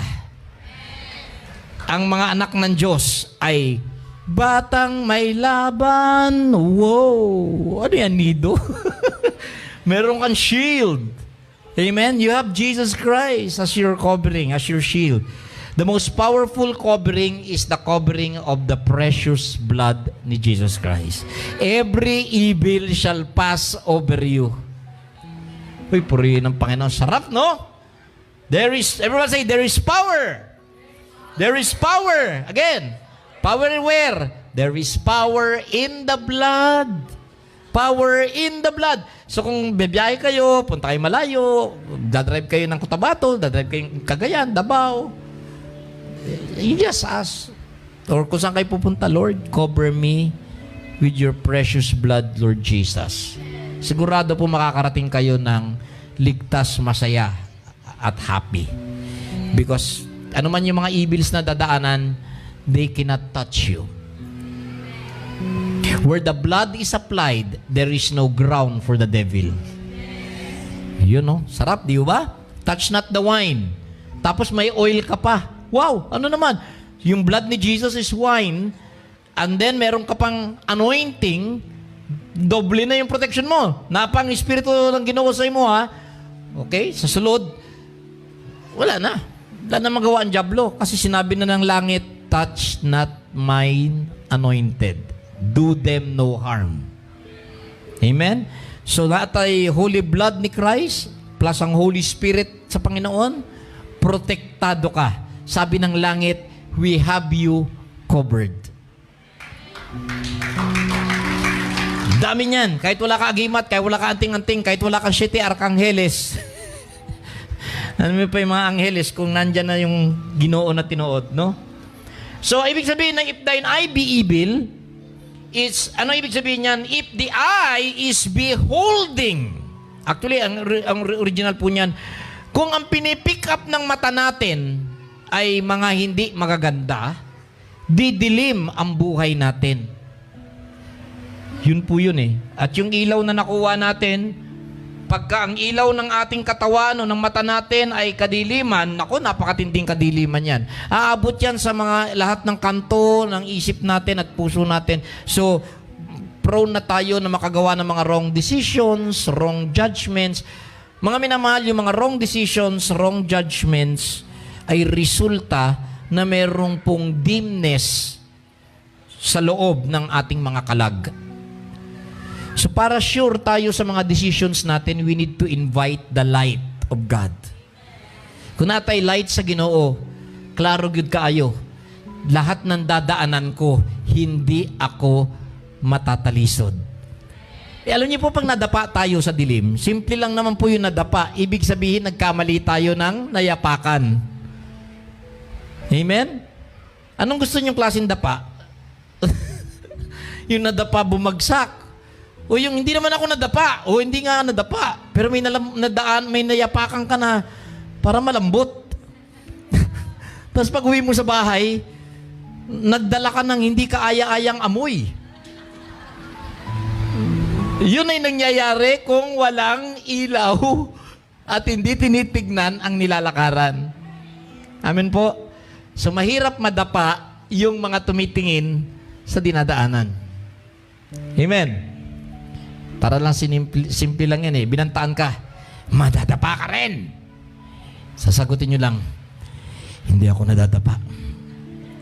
Ang mga anak ng Diyos ay batang may laban. Wow! Ano yan, nido? Meron kang shield. Amen? You have Jesus Christ as your covering, as your shield. The most powerful covering is the covering of the precious blood ni Jesus Christ. Every evil shall pass over you. Uy, purihin ng Panginoon. Sarap, no? Everyone say, there is power. There is power. Again, power where? There is power in the blood. Power in the blood. So kung bibiyahe kayo, punta kayo malayo, dadrive kayo ng Cotabato, dadrive kayo ng Cagayan, Davao, you just ask, or kung saan kayo pupunta, Lord, cover me with your precious blood, Lord Jesus. Sigurado po makakarating kayo ng ligtas, masaya, at happy. Because ano man yung mga evils na dadaanan, they cannot touch you. Where the blood is applied, there is no ground for the devil. Yun, no? Sarap, di ba? Touch not the wine. Tapos may oil ka pa. Wow, ano naman? Yung blood ni Jesus is wine, and then meron ka pang anointing, doble na yung protection mo. Napang espiritu ng Ginoo sa mo, ha? Okay? Sa sulod, wala na. Wala na magawa ang diablo. Kasi sinabi na ng langit, touch not mine anointed. Do them no harm. Amen? So lahat ay holy blood ni Christ, plus ang Holy Spirit sa Panginoon, protektado ka. Sabi ng langit, we have you covered. Dami niyan. Kahit wala ka agimat, kahit wala ka anting-anting, kahit wala kang 7 arkangeles. Ano mo pa yung mga angeles kung nandyan na yung Ginoo na tinuod, no? So, ibig sabihin ng if thine eye be evil, ano ibig sabihin niyan? If the eye is beholding. Actually, ang original po niyan, kung ang pinipick up ng mata natin ay mga hindi magaganda, didilim ang buhay natin. Yun po yun eh. At yung ilaw na nakuha natin, pagka ang ilaw ng ating katawan o ng mata natin ay kadiliman, naku, napakatinding kadiliman yan. Aabot yan sa mga lahat ng kanto ng isip natin at puso natin. So, prone na tayo na makagawa ng mga wrong decisions, wrong judgments. Mga minamahal, yung mga wrong decisions, wrong judgments ay resulta na merong pong dimness sa loob ng ating mga kalag. So para sure tayo sa mga decisions natin, we need to invite the light of God. Kung natay light sa Ginoo, klaro gyud kaayo, lahat ng dadaanan ko, hindi ako matatalisod. Alam niyo po, pag nadapa tayo sa dilim, simple lang naman po yung nadapa. Ibig sabihin, nagkamali tayo ng nayapakan. Amen? Anong gusto niyong klaseng dapa? Yung nadapa bumagsak. O yung hindi naman ako nadapa. O hindi nga nadapa. Pero may may nayapakan ka na para malambot. Tapos pag uwi mo sa bahay, nagdala ka ng hindi kaaya-ayang amoy. Yun ay nangyayari kung walang ilaw at hindi tinitignan ang nilalakaran. Amen po. So mahirap madapa yung mga tumitingin sa dinadaanan. Amen. Para lang simple lang yan eh. Binantaan ka, madadapa ka rin. Sasagutin nyo lang, hindi ako nadadapa.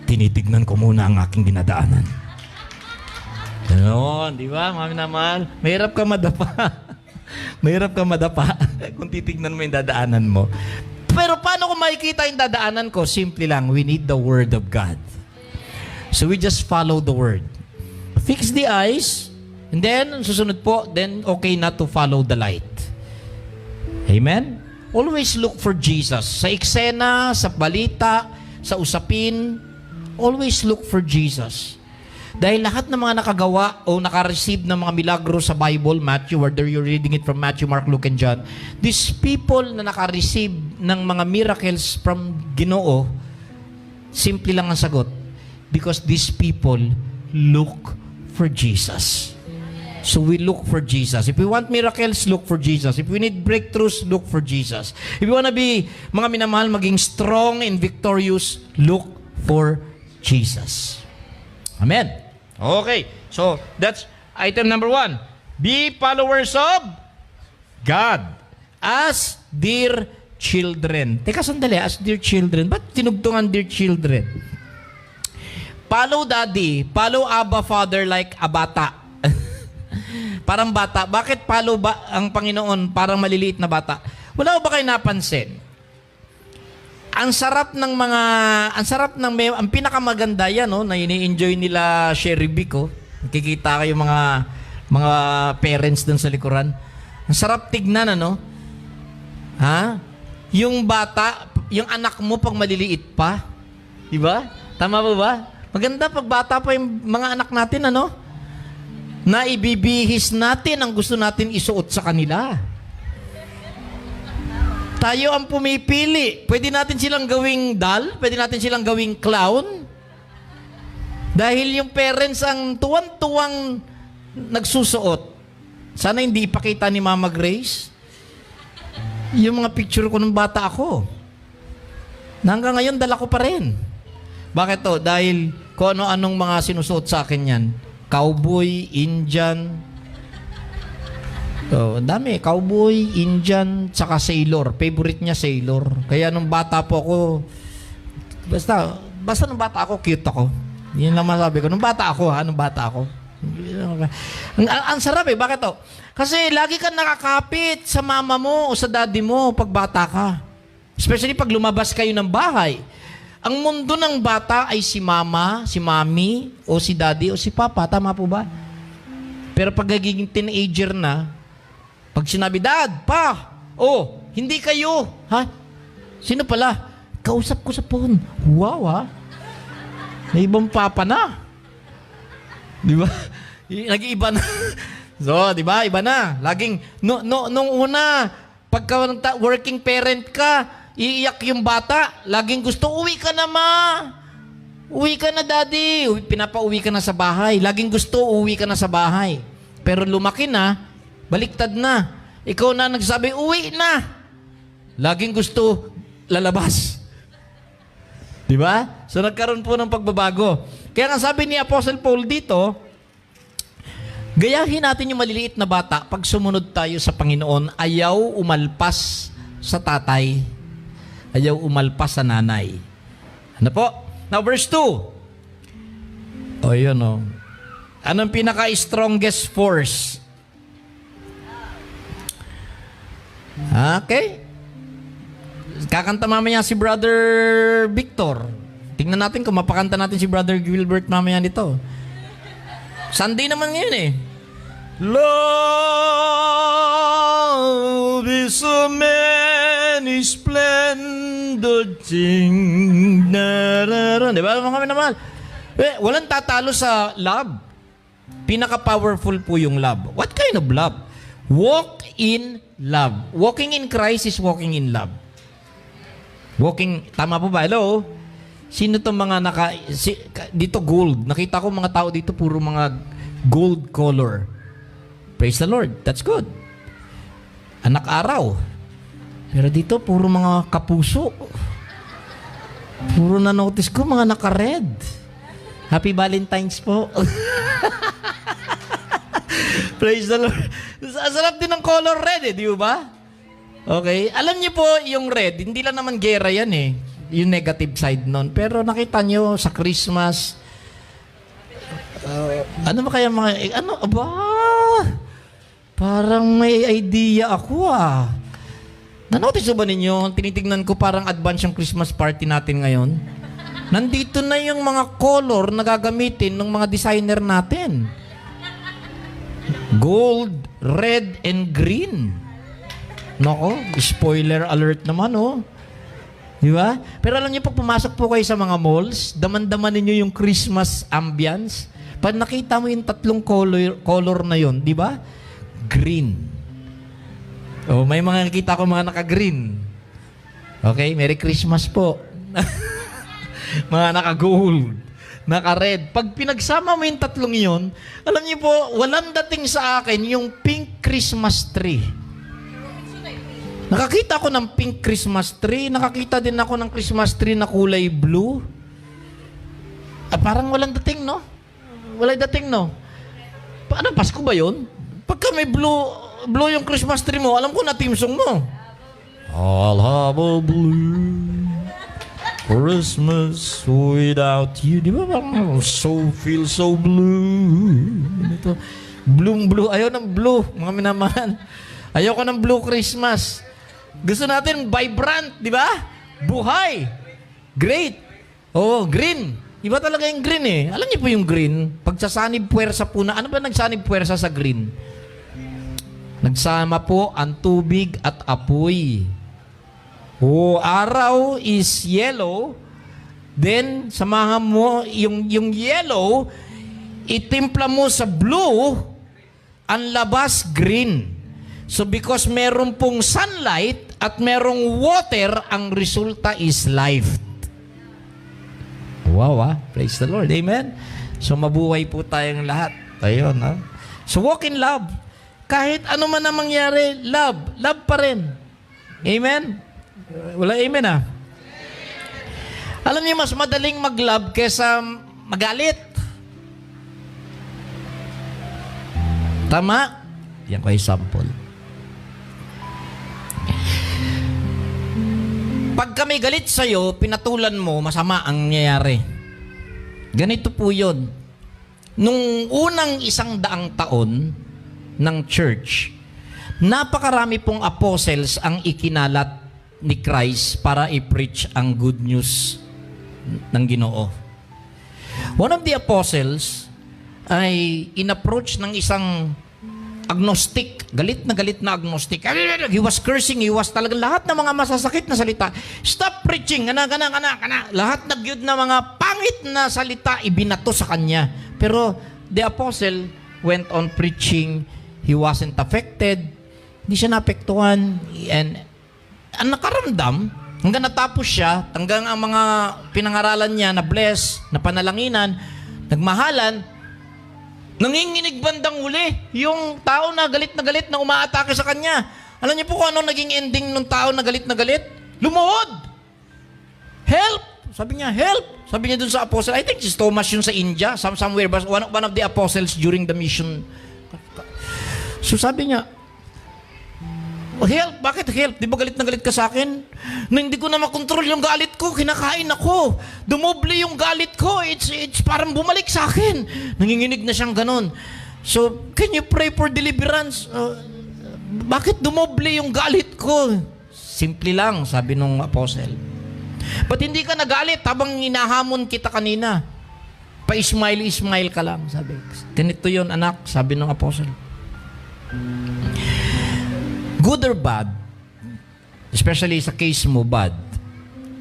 Tinitignan ko muna ang aking dinadaanan. Ganoon, di ba? Mami naman, mahirap ka madapa. Mahirap ka madapa kung titignan mo yung dadaanan mo. Pero paano ko makikita yung dadaanan ko? Simple lang, we need the Word of God. So we just follow the Word. Fix the eyes, and then, susunod po, then okay na to follow the light. Amen? Always look for Jesus. Sa eksena, sa balita, sa usapin, always look for Jesus. Dahil lahat ng mga nakagawa o nakareceive ng mga milagro sa Bible, Matthew, whether you're reading it from Matthew, Mark, Luke, and John, these people na nakareceive ng mga miracles from Ginoo, simple lang ang sagot. Because these people look for Jesus. So we look for Jesus. If we want miracles, look for Jesus. If we need breakthroughs, look for Jesus. If we want to be, mga minamahal, maging strong and victorious, look for Jesus. Amen. Okay. So, that's item number 1. Be followers of God as dear children. Teka, sandali. As dear children. Ba't tinugtungan dear children? Follow daddy. Follow Abba Father like a bata. Parang bata. Bakit follow ba ang Panginoon parang maliliit na bata? Wala ba kayo napansin? Ang sarap ng ang pinakamaganda yan, no, na ini-enjoy nila Sherry Vic, oh. Nakikita kayo mga parents dun sa likuran. Ang sarap tignan, ano? Ha? Yung bata, yung anak mo pang maliliit pa. Di ba? Tama ba ba? Maganda pag bata pa yung mga anak natin, ano? Na ibibihis natin ang gusto natin isuot sa kanila. Tayo ang pumipili. Pwede natin silang gawing doll, pwede natin silang gawing clown. Dahil yung parents ang tuwan-tuwang nagsusuot. Sana hindi ipakita ni Mama Grace yung mga picture ko nung bata ako. Na hanggang ngayon, dala ko pa rin. Bakit to? Dahil kung ano-anong mga sinusuot sa akin yan. Cowboy, Indian. Oh, dami. Cowboy, Indian, tsaka sailor. Favorite niya sailor. Kaya nung bata po ako, basta nung bata ako, cute ako. Yan lang masabi ko. Nung bata ako, nung bata ako. Ang sarap eh. Bakit to? Kasi lagi kang nakakapit sa mama mo o sa daddy mo pag bata ka. Especially pag lumabas kayo ng bahay. Ang mundo ng bata ay si mama, si mami, o si daddy, o si papa. Tama po ba? Pero pag nagiging teenager na, pag sinabi, Dad, Pa, oh, hindi kayo. Ha? Sino pala? Kausap ko sa phone. Wow, ha? May ibang papa na. Di ba? Nag-iiba na. So, di ba? Iba na. Laging, nung una, pagka working parent ka, iiyak yung bata, laging gusto, uwi ka na, ma. Uwi ka na, daddy. Pinapauwi ka na sa bahay. Laging gusto, uwi ka na sa bahay. Pero lumaki na, baliktad na. Ikaw na nagsabi, uwi na. Laging gusto, lalabas. Di ba? So, nagkaroon po ng pagbabago. Kaya nga sabi ni Apostle Paul dito, gayahin natin yung maliliit na bata pag sumunod tayo sa Panginoon, ayaw umalpas sa tatay, ayaw umalpas sa nanay. Ano po? Now, verse 2. O, yun o. Anong pinaka-strongest force? Okay. Kakanta mamaya si Brother Victor. Tingnan natin kung mapakanta natin si Brother Gilbert mamaya nito. Sunday naman yun eh. Love is a many splendid thing. Di ba mga minamahal? Walang tatalo sa love. Pinaka-powerful po yung love. What kind of love? Walk in love. Walking in Christ is walking in love. Walking, tama po ba? Hello? Sino itong mga dito gold. Nakita ko mga tao dito puro mga gold color. Praise the Lord. That's good. Anak araw. Pero dito puro mga kapuso. Puro na notice ko mga naka-red. Happy Valentine's po. Praise the Lord. Sarap din ng color red eh, di ba? Okay. Alam niyo po yung red, hindi lang naman gera yan eh. Yung negative side nun. Pero nakita nyo sa Christmas, ano ba kaya mga, ano ba? Parang may idea ako ah. Nanotice ba ninyo, tinitignan ko parang advance yung Christmas party natin ngayon. Nandito na yung mga color na gagamitin ng mga designer natin. Gold, red, and green. Nako, spoiler alert naman oh. Di ba? Pero alam niyo, pag pumasok po kayo sa mga malls, daman-daman ninyo yung Christmas ambience. Pag nakita mo yung tatlong color na yun, di ba? Green. Oh, may mga nakita ko mga naka-green. Okay, Merry Christmas po. Mga naka-gold, naka-red. Pag pinagsama mo yung tatlong yun, alam niyo po, walang dating sa akin yung pink Christmas tree. Nakakita ko ng pink Christmas tree. Nakakita din ako ng Christmas tree na kulay blue. Parang walang dating, no? Walang dating, no? Paano, Pasko ba yun? Pagka may blue yung Christmas tree mo, alam ko na team song mo. I'll have a blue Christmas without you. Di ba parang feel so blue? Ito. Blue. Ayaw ng blue, mga minamahal. Ayaw ko ng blue Christmas. Gusto natin vibrant, di ba? Buhay. Great. Oh, green. Iba talaga yung green eh. Alam niyo po yung green? Pagsasanib puwersa po na, ano ba nagsanib puwersa sa green? Nagsama po ang tubig at apoy. Oh, araw is yellow, Then, samahan mo yung yellow, itimpla mo sa blue, ang labas green. So because meron pong sunlight at merong water, ang resulta is life. Wow, praise the Lord. Amen? So mabuhay po tayong lahat. Ayun, ha? So walk in love. Kahit ano man ang mangyari, love. Love pa rin. Amen? Wala amen, ha? Alam niyo, mas madaling mag-love kesa magalit. Tama? Yan ko ay sample. Pag kami galit sa'yo, pinatulan mo, masama ang nangyayari. Ganito po yun. Nung unang 100 taon ng church, napakarami pong apostles ang ikinalat ni Christ para i-preach ang good news ng Ginoo. One of the apostles ay in-approach ng isang agnostic, galit na agnostic. He was cursing, he was talaga lahat ng mga masasakit na salita. Stop preaching, kana. Lahat nagyud na mga pangit na salita ibinato sa kanya. Pero the apostle went on preaching. He wasn't affected. Hindi siya naapektuhan. And ang nakaramdam, hanggang natapos siya, hanggang ang mga pinangaralan niya na bless, na panalanginan, nagmahalan, nanginginig bandang huli yung tao na galit na umaatake sa kanya. Alam niyo po kung ano naging ending ng tao na galit? Lumuhod! Help! Sabi niya, help! Sabi niya dun sa apostle, I think si Thomas yun sa India, somewhere, but one of the apostles during the mission. So sabi niya, help? Bakit help? Di ba galit na galit ka sa akin? Na hindi ko na makontrol yung galit ko, kinakain ako. Dumoble yung galit ko. It's parang bumalik sa akin. Nanginginig na siyang ganun. So, can you pray for deliverance? Bakit dumoble yung galit ko? Simple lang, sabi nung apostle. Ba't hindi ka nagalit habang hinahamon kita kanina? Pa-smile ka lang, sabi. Ganito yun, anak, sabi nung apostle. Good or bad, especially sa case mo, bad,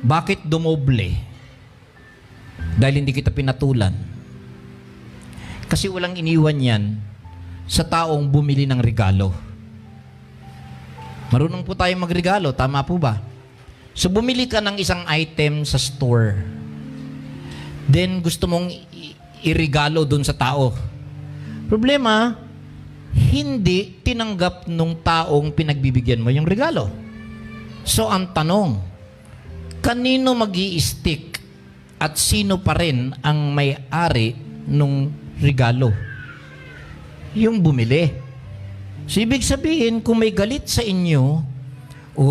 bakit dumoble? Dahil hindi kita pinatulan. Kasi walang iniwan yan sa taong bumili ng regalo. Marunong po tayong magregalo, tama po ba? So bumili ka ng isang item sa store. Then gusto mong iregalo dun sa tao. Problema, hindi tinanggap nung taong pinagbibigyan mo yung regalo. So ang tanong, kanino mag-i-stick at sino pa rin ang may-ari nung regalo? Yung bumili. So ibig sabihin, kung may galit sa inyo o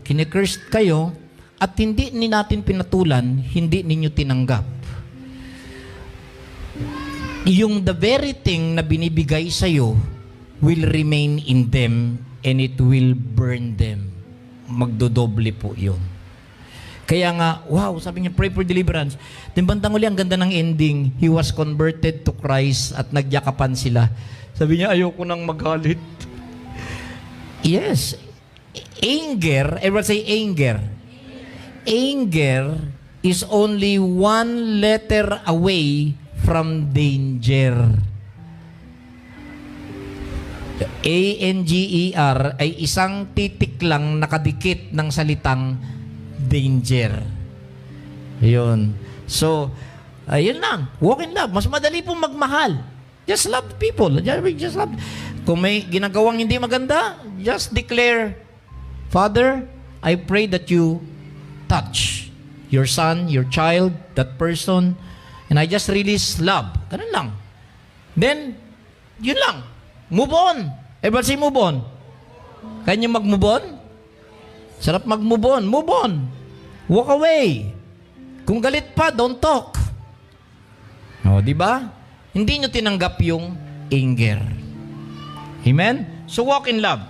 kine-cursed kayo at hindi ni natin pinatulan, hindi ninyo tinanggap. Yung the very thing na binibigay sa'yo will remain in them and it will burn them. Magdodoble po yun. Kaya nga, wow, sabi niya, pray for deliverance. Then bandang uli, ang ganda ng ending. He was converted to Christ at nagyakapan sila. Sabi niya, ayoko nang magalit. Yes. Anger, everyone say anger. Anger is only one letter away from danger. A-N-G-E-R ay isang titik lang nakadikit ng salitang danger. Ayun. So, ayun lang. Walk in love. Mas madali pong magmahal. Just love people. Just love. Kung may ginagawang hindi maganda, just declare, Father, I pray that you touch your son, your child, that person, and I just release love. Ganun lang. Then, yun lang. Move on. Everybody say move on. Kaya niyo mag-move on? Sarap mag-move on. Move on. Walk away. Kung galit pa, don't talk. O, di ba? Hindi niyo tinanggap yung anger. Amen? So walk in love.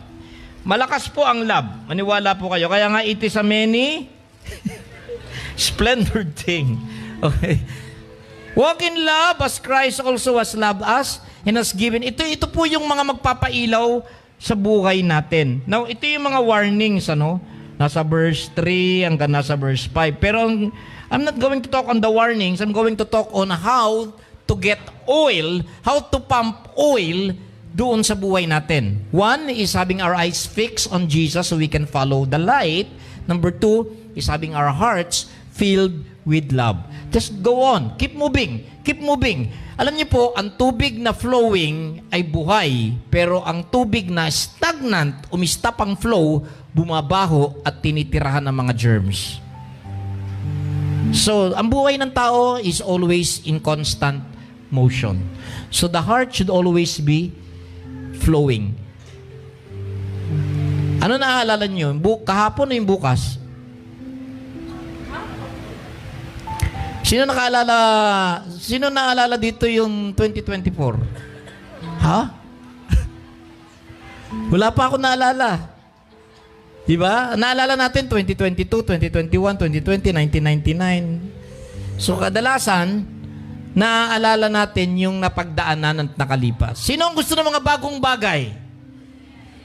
Malakas po ang love. Maniwala po kayo. Kaya nga it is a many splendid thing. Okay. Walk in love as Christ also has loved us and has given. Ito po yung mga magpapailaw sa buhay natin. Now, ito yung mga warnings, ano? Nasa verse 3 hanggang nasa verse 5. Pero I'm not going to talk on the warnings. I'm going to talk on how to get oil, how to pump oil doon sa buhay natin. One is having our eyes fixed on Jesus so we can follow the light. Number 2 is having our hearts filled with love. Just go on. Keep moving. Keep moving. Alam niyo po, ang tubig na flowing ay buhay, pero ang tubig na stagnant, umistap ang flow, bumabaho at tinitirahan ng mga germs. So, ang buhay ng tao is always in constant motion. So, the heart should always be flowing. Ano naaalala niyo? Kahapon o yung bukas? Sino naalala dito yung 2024? Ha? Wala pa ako naalala. Diba? Naalala natin 2022, 2021, 2020, 1999. So kadalasan, naaalala natin yung napagdaanan at nakalipas. Sino ang gusto ng mga bagong bagay?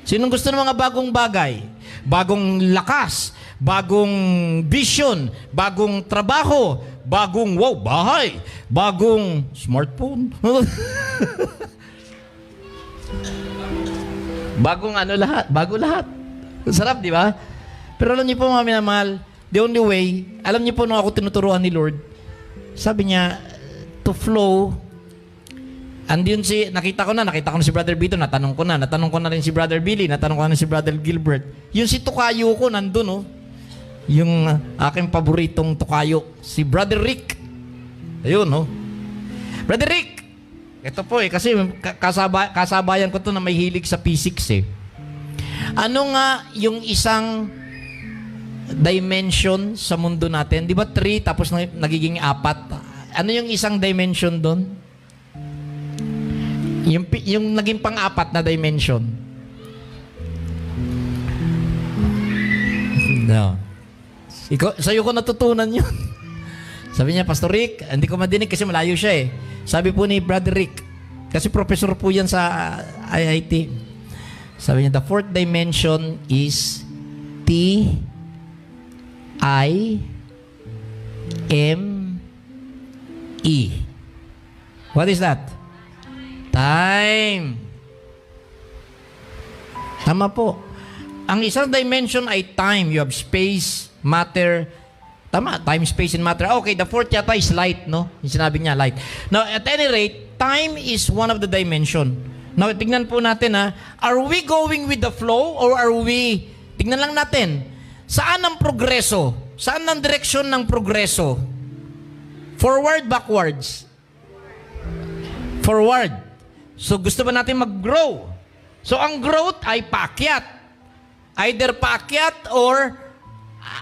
Sino ang gusto ng mga bagong bagay? Bagong lakas, bagong vision, bagong trabaho, bagong bahay, bagong smartphone. Bagong lahat, bago lahat. Sarap, di ba? Pero alam niyo po mga minamahal, the only way, alam niyo po nung ako tinuturuan ni Lord, sabi niya, to flow, andun nakita ko na si Brother Vito, natanong ko na rin si Brother Billy, natanong ko na si Brother Gilbert. Yung si Tukayo ko, nandun, oh. Yung aking paboritong tukayo, si Brother Rick. Ayun, no? Brother Rick! Ito po kasi kasabayan ko to na may hilig sa physics eh. Ano nga yung isang dimension sa mundo natin? Di ba 3 tapos nagiging 4? Ano yung isang dimension doon? Yung naging pang-4 na dimension. No. Sa'yo ko natutunan yun. Sabi niya, Pastor Rick, hindi ko madinig kasi malayo siya eh. Sabi po ni Brother Rick, kasi professor po yan sa IIT. Sabi niya, the fourth dimension is T-I-M-E. What is that? Time. Tama po. Ang isang dimension ay time. You have space, matter. Tama, time, space, and matter. Okay, the fourth yata is light, no? Yung sinabi niya, light. Now, at any rate, time is one of the dimension. Now, tingnan po natin are we going with the flow or are we, tingnan lang natin, saan ang progreso? Saan ang direksyon ng progreso? Forward, backwards? Forward. So, gusto ba natin mag-grow? So, ang growth ay paakyat. Either paakyat or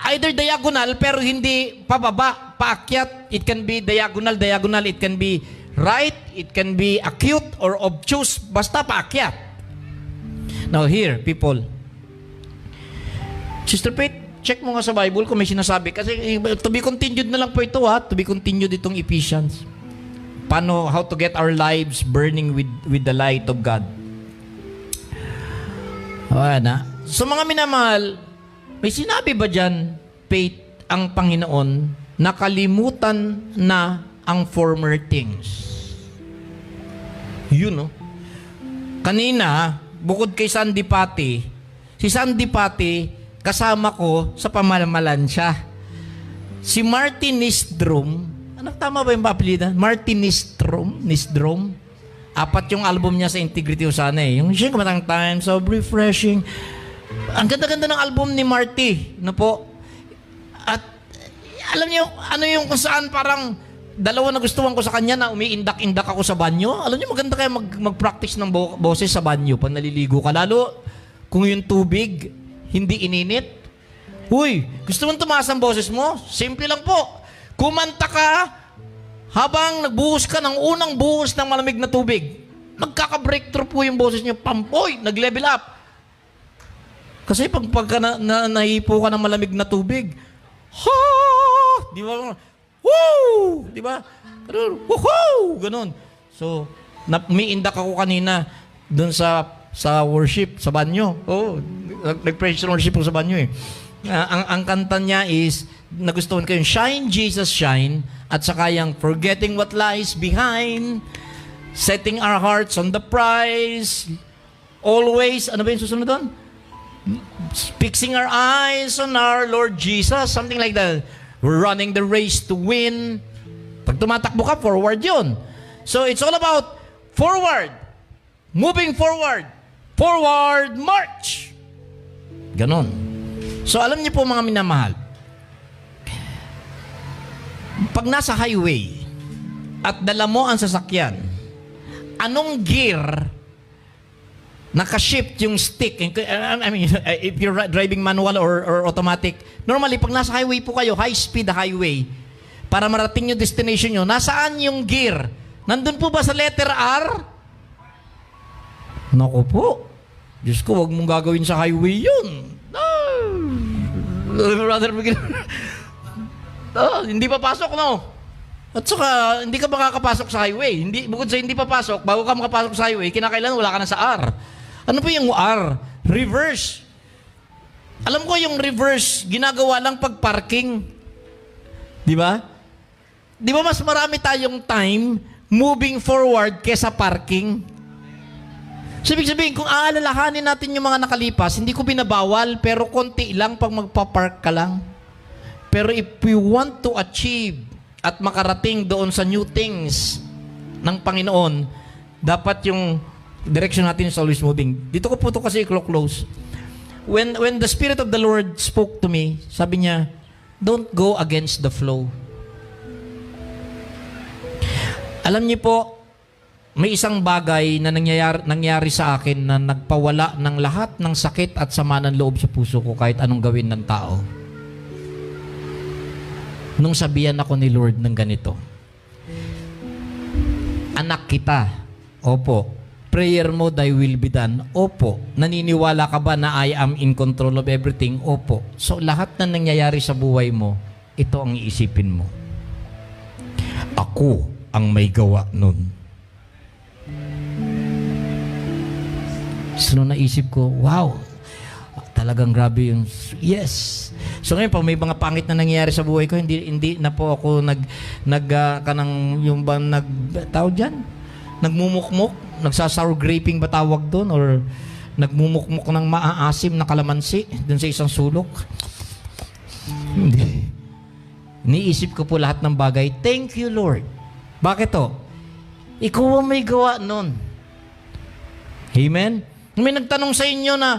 either diagonal pero hindi pababa, paakyat. It can be diagonal. It can be right, it can be acute or obtuse, basta paakyat. Now here, people. Sister Pete, check mo nga sa Bible kung may sinasabi. Kasi to be continued na lang po ito To be continued itong Ephesians. How to get our lives burning with the light of God. So mga minamahal, may sinabi ba dyan, Pete, ang Panginoon, nakalimutan na ang former things? Yun, no? Kanina, bukod kay Sandy Pati, si Sandy Pati, kasama ko sa pamalamalan siya. Si Martin Nistrom, tama ba yung apelyidan? Martin Nistrom. 4 yung album niya sa Integrity Osana eh. Yung siya kumatang Times of Refreshing. Ang ganda-ganda ng album ni Marty, no po? At alam niyo, ano yung kung saan parang dalawa na gustuhan ko sa kanya na umiindak-indak ako sa banyo. Alam niyo, maganda kaya mag-practice ng boses sa banyo pag naliligo ka. Lalo kung yung tubig hindi ininit. Uy, gusto mong tumaas ang boses mo? Simple lang po. Kumanta ka habang nagbuhos ka ng unang buhos ng malamig na tubig. Magkaka-breakthrough po yung boses niyo. Pampoy, nag-level up. Kasi pagka nahipo ka ng malamig na tubig, ha! Di ba? Woo! Di ba? Woohoo! Ganon. So, umiindak ako kanina doon sa worship, sa banyo. Oh, nag-praise and worship ko sa banyo eh. Ang kanta niya is, nagustuhan ko yung Shine, Jesus, Shine, at saka yung Forgetting What Lies Behind, Setting Our Hearts on the Prize, Always, ano ba yung susunod doon? Fixing our eyes on our Lord Jesus, something like that. We're running the race to win. Pag tumatakbo ka, forward yun. So it's all about forward. Moving forward. Forward march. Ganon. So alam niyo po mga minamahal, pag nasa highway at dala mo ang sasakyan, anong gear naka-shift yung stick? I mean, if you're driving manual or automatic, normally, pag nasa highway po kayo, high-speed highway, para marating yung destination nyo, nasaan yung gear? Nandun po ba sa letter R? Naku po. Diyos ko, wag mong gagawin sa highway yun. Hindi papasok, no? At saka, hindi ka makakapasok sa highway. Bukod sa hindi papasok, bago ka makapasok sa highway, kinakailangan wala ka na sa R. Ano po yung R? Reverse. Alam ko yung reverse, ginagawa lang pag parking. Di ba? Di ba mas marami tayong time moving forward kesa parking? So, ibig sabihin, kung aalalahanin natin yung mga nakalipas, hindi ko binabawal, pero konti lang pag magpa-park ka lang. Pero if we want to achieve at makarating doon sa new things ng Panginoon, dapat yung direction natin is always moving. Dito ko po ito kasi close. When the Spirit of the Lord spoke to me, sabi niya, don't go against the flow. Alam niyo po, may isang bagay na nangyari sa akin na nagpawala ng lahat ng sakit at sama ng loob sa puso ko kahit anong gawin ng tao. Nung sabihan ako ni Lord ng ganito, anak kita, opo, prayer mo, thy will be done, opo, naniniwala ka ba na I am in control of everything? Opo. So lahat na nangyayari sa buhay mo, ito ang iisipin mo. Ako ang may gawa nun. So nung naisip ko, wow, talagang grabe yung, yes. So ngayon, pag may mga pangit na nangyayari sa buhay ko, hindi na po ako tawag dyan? Nagmumukmuk, nagsasour graping ba tawag doon? Or nagmumukmuk ng maaasim na kalamansi doon sa isang sulok? Hindi. Niisip ko po lahat ng bagay. Thank you, Lord. Bakit to? Ikaw ang may gawa nun. Amen? May nagtanong sa inyo na,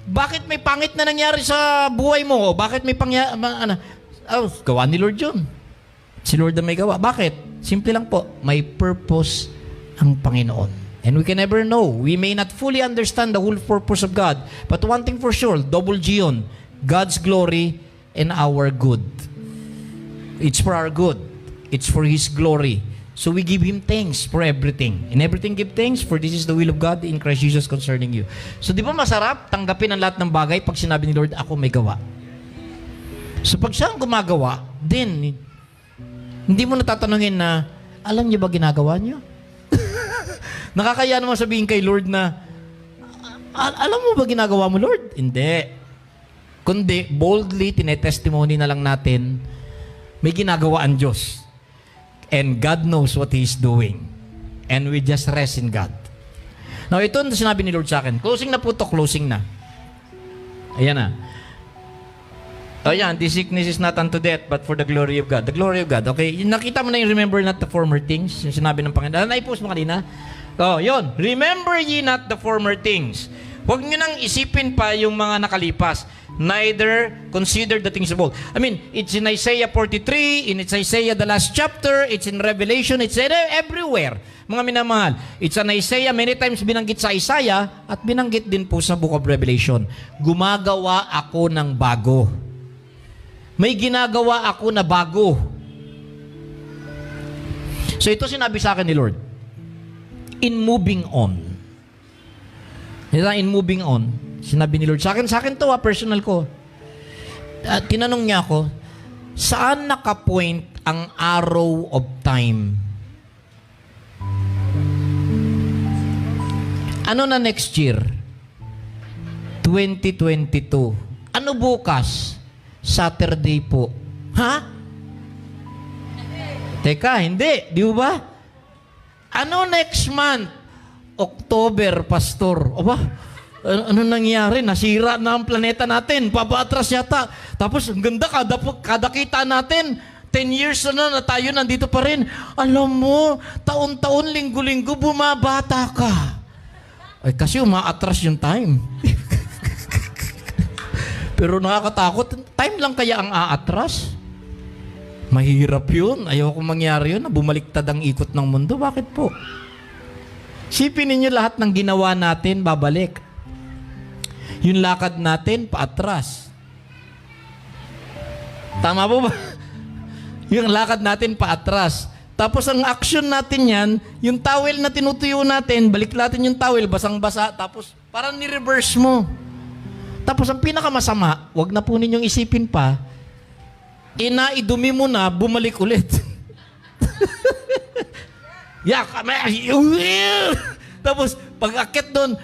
bakit may pangit na nangyari sa buhay mo? Bakit may gawa ni Lord yun. Si Lord ang may gawa. Bakit? Simple lang po. May purpose ang Panginoon. And we can never know. We may not fully understand the whole purpose of God. But one thing for sure, double G yun. God's glory and our good. It's for our good. It's for His glory. So we give Him thanks for everything. In everything give thanks, for this is the will of God in Christ Jesus concerning you. So di ba masarap tanggapin ang lahat ng bagay pag sinabi ni Lord, ako may gawa. So pag siya ang gumagawa, then, hindi mo natatanungin na, alam niyo ba ginagawa niyo? Nakakaya naman sabihin kay Lord na, alam mo ba ginagawa mo, Lord? Hindi. Kundi, boldly, tinetestimony na lang natin, may ginagawa ang Diyos. And God knows what He's doing. And we just rest in God. Now, ito ang sinabi ni Lord sa akin. Closing na po ito, closing na. Ayan na. Ayan, this sickness is not unto death, but for the glory of God. The glory of God, okay? Nakita mo na yung remember not the former things, yung sinabi ng Panginoon. Na-post mo kanina? Oh, yun. Remember ye not the former things. Huwag nyo nang isipin pa yung mga nakalipas. Neither consider the things of old. I mean, it's in Isaiah 43, it's Isaiah the last chapter, it's in Revelation, it's everywhere. Mga minamahal, it's an Isaiah, many times binanggit sa Isaiah at binanggit din po sa Book of Revelation. Gumagawa ako ng bago. May ginagawa ako na bago. So ito sinabi sa akin ni Lord. In moving on. In moving on, sinabi ni Lord sa akin to, personal ko. Tinanong niya ako, saan nakapoint ang arrow of time? Ano na next year? 2022. Ano bukas? Saturday po. Ha? Teka, hindi. Di ba? Ano next month? October, Pastor. Aba, ano nangyari? Nasira na ang planeta natin. Papaatras yata. Tapos, ang ganda, kada kita natin, 10 years na tayo nandito pa rin. Alam mo, taon-taon, linggo-linggo, bumabata ka. Ay, kasi umaatras yung time. Pero nakakatakot. Time lang kaya ang aatras? Mahirap yun. Ayoko mangyari yun na bumaliktad ang ikot ng mundo. Bakit po? Sipin ninyo lahat ng ginawa natin, babalik. Yung lakad natin, paatras. Tama po ba? Yung lakad natin, paatras. Tapos ang action natin yan, yung towel na tinutuyo natin, balik natin yung towel, basang-basa, tapos parang ni-reverse mo. Tapos ang pinakamasama, wag na po ninyong isipin pa, inaidumi mo na, bumalik ulit. Tapos, pag akit doon,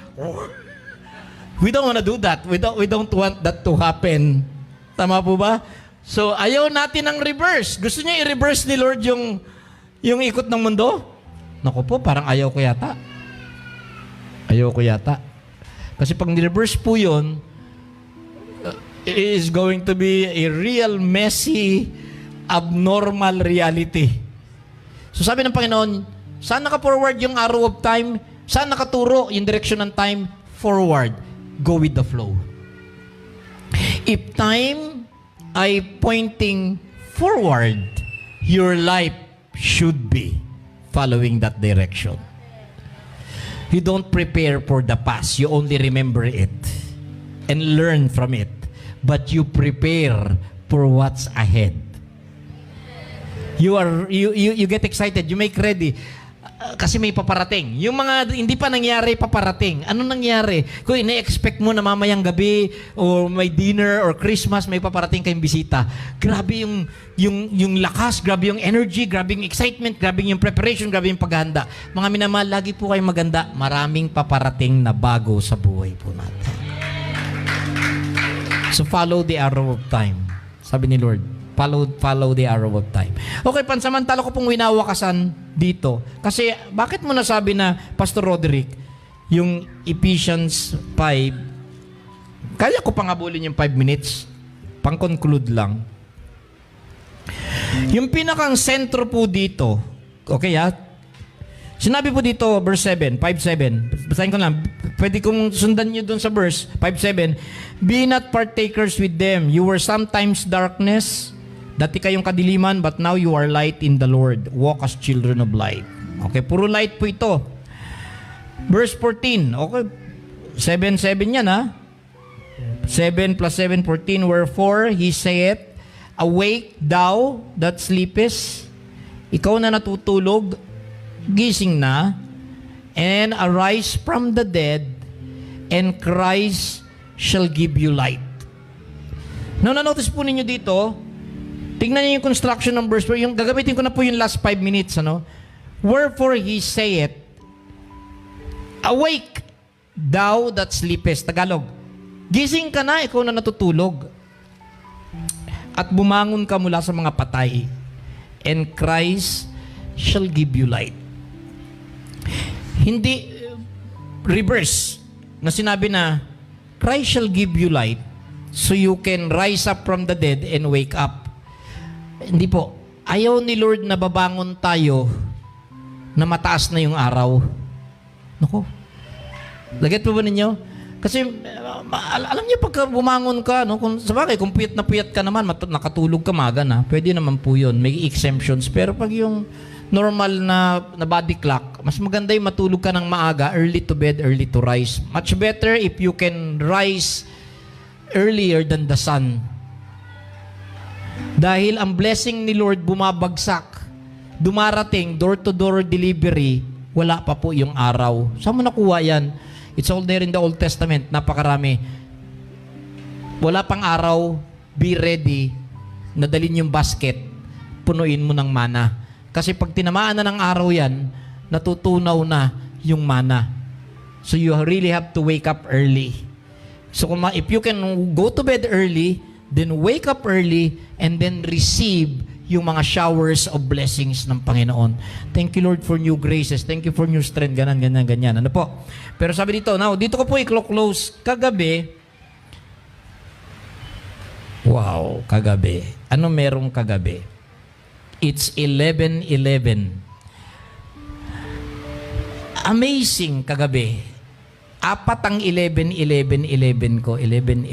we don't want to do that. We don't want that to happen. Tama po ba? So, ayaw natin ang reverse. Gusto niya i-reverse ni Lord yung ikot ng mundo? Naku po, parang ayaw ko yata. Ayaw ko yata. Kasi pag ni-reverse po yun, it is going to be a real messy, abnormal reality. So sabi ng Panginoon, saan naka-forward yung arrow of time? Saan nakaturo yung direction ng time? Forward. Go with the flow. If time ay pointing forward, your life should be following that direction. You don't prepare for the past. You only remember it and learn from it. But you prepare for what's ahead. You get excited. You make ready. Kasi may paparating. Yung mga hindi pa nangyari, paparating. Ano nangyari? Kung ina-expect mo na mamayang gabi or may dinner or Christmas, may paparating kayong bisita. Grabe yung lakas, grabe yung energy, grabe yung excitement, grabe yung preparation, grabe yung paghahanda. Mga minamahal, lagi po kayong maganda. Maraming paparating na bago sa buhay po natin. So follow the arrow of time. Sabi ni Lord, follow the arrow of time. Okay, pansamantala ko pong winawakasan dito. Kasi bakit mo nasabi na, Pastor Roderick, yung Ephesians 5, kaya ko pang habulin yung 5 minutes, pang-conclude lang. Yung pinakang sentro po dito, okay sinabi po dito, verse 7, 5:7. Basahin ko lang. Pwede kong sundan nyo dun sa verse 5:7. Be not partakers with them. You were sometimes darkness. Dati kayong kadiliman, but now you are light in the Lord. Walk as children of light. Okay, puro light po ito. Verse 14. Okay, 7:7 yan 7 plus 7, 14. Wherefore, he saith, awake thou that sleepest. Ikaw na natutulog, gising na, and arise from the dead, and Christ shall give you light. Now, na-notice po ninyo dito, tingnan niyo yung construction ng verse, yung gagamitin ko na po yung last 5 minutes, Wherefore he saith, awake, thou that sleepest. Tagalog, gising ka na, ikaw na natutulog, at bumangon ka mula sa mga patay, and Christ shall give you light. Hindi reverse na sinabi na Christ shall give you light so you can rise up from the dead and wake up. Hindi po. Ayaw ni Lord na babangon tayo na mataas na yung araw. Naku. Laget po ba ninyo? Kasi alam niyo pagka bumangon ka, kung sabagay kung puyat na puyat ka naman, nakatulog ka maga na, pwede naman po 'yun. May exemptions, pero pag yung normal na body clock, mas maganda yung matulog ka ng maaga, early to bed, early to rise. Much better if you can rise earlier than the sun. Dahil ang blessing ni Lord bumabagsak, dumarating, door-to-door delivery, wala pa po yung araw. Saan mo nakuha yan? It's all there in the Old Testament, napakarami. Wala pang araw, be ready, nadalin yung basket, punuin mo ng mana. Kasi pag tinamaan na ng araw yan, natutunaw na yung mana. So you really have to wake up early. So if you can go to bed early, then wake up early, and then receive yung mga showers of blessings ng Panginoon. Thank you, Lord, for new graces. Thank you for new strength. Ganyan. Ano po? Pero sabi dito, now, dito ko po i-close. Kagabi, wow, kagabi. Ano merong kagabi? It's 11:11. Amazing kagabi. Apat ang 11 ko. 11.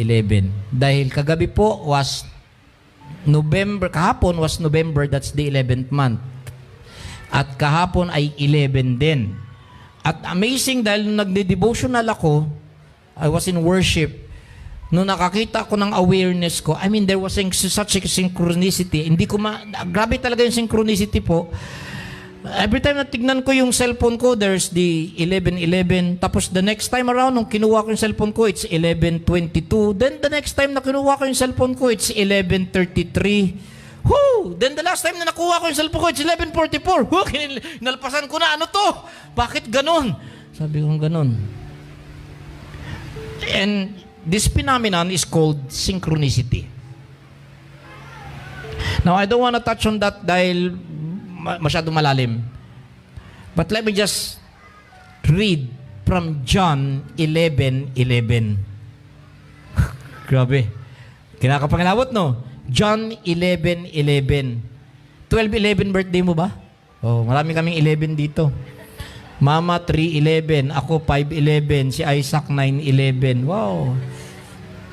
Dahil kagabi po was November. Kahapon was November. That's the 11th month. At kahapon ay 11 din. At amazing dahil nung nagde-devotional ako, I was in worship. Nung nakakita ko ng awareness ko, I mean, there was such a synchronicity. Grabe talaga yung synchronicity po. Every time na tignan ko yung cellphone ko, there's the 11:11. Tapos the next time around, nung kinuha ko yung cellphone ko, it's 11:22. Then the next time na kinuha ko yung cellphone ko, it's 11:33. Whoo! Then the last time na nakuha ko yung cellphone ko, it's 11:44. Whoo! Nalpasan ko na, ano to? Bakit ganon? Sabi ko ganon. And this phenomenon is called synchronicity. Now, I don't want to touch on that dahil masyado malalim. But let me just read from John 11:11. Grabe. Kinakapangilabot, no? John 11:11. 12:11 birthday mo ba? Oh, marami kaming 11 dito. Mama 3:11, ako 5:11, si Isaac 9:11. Wow.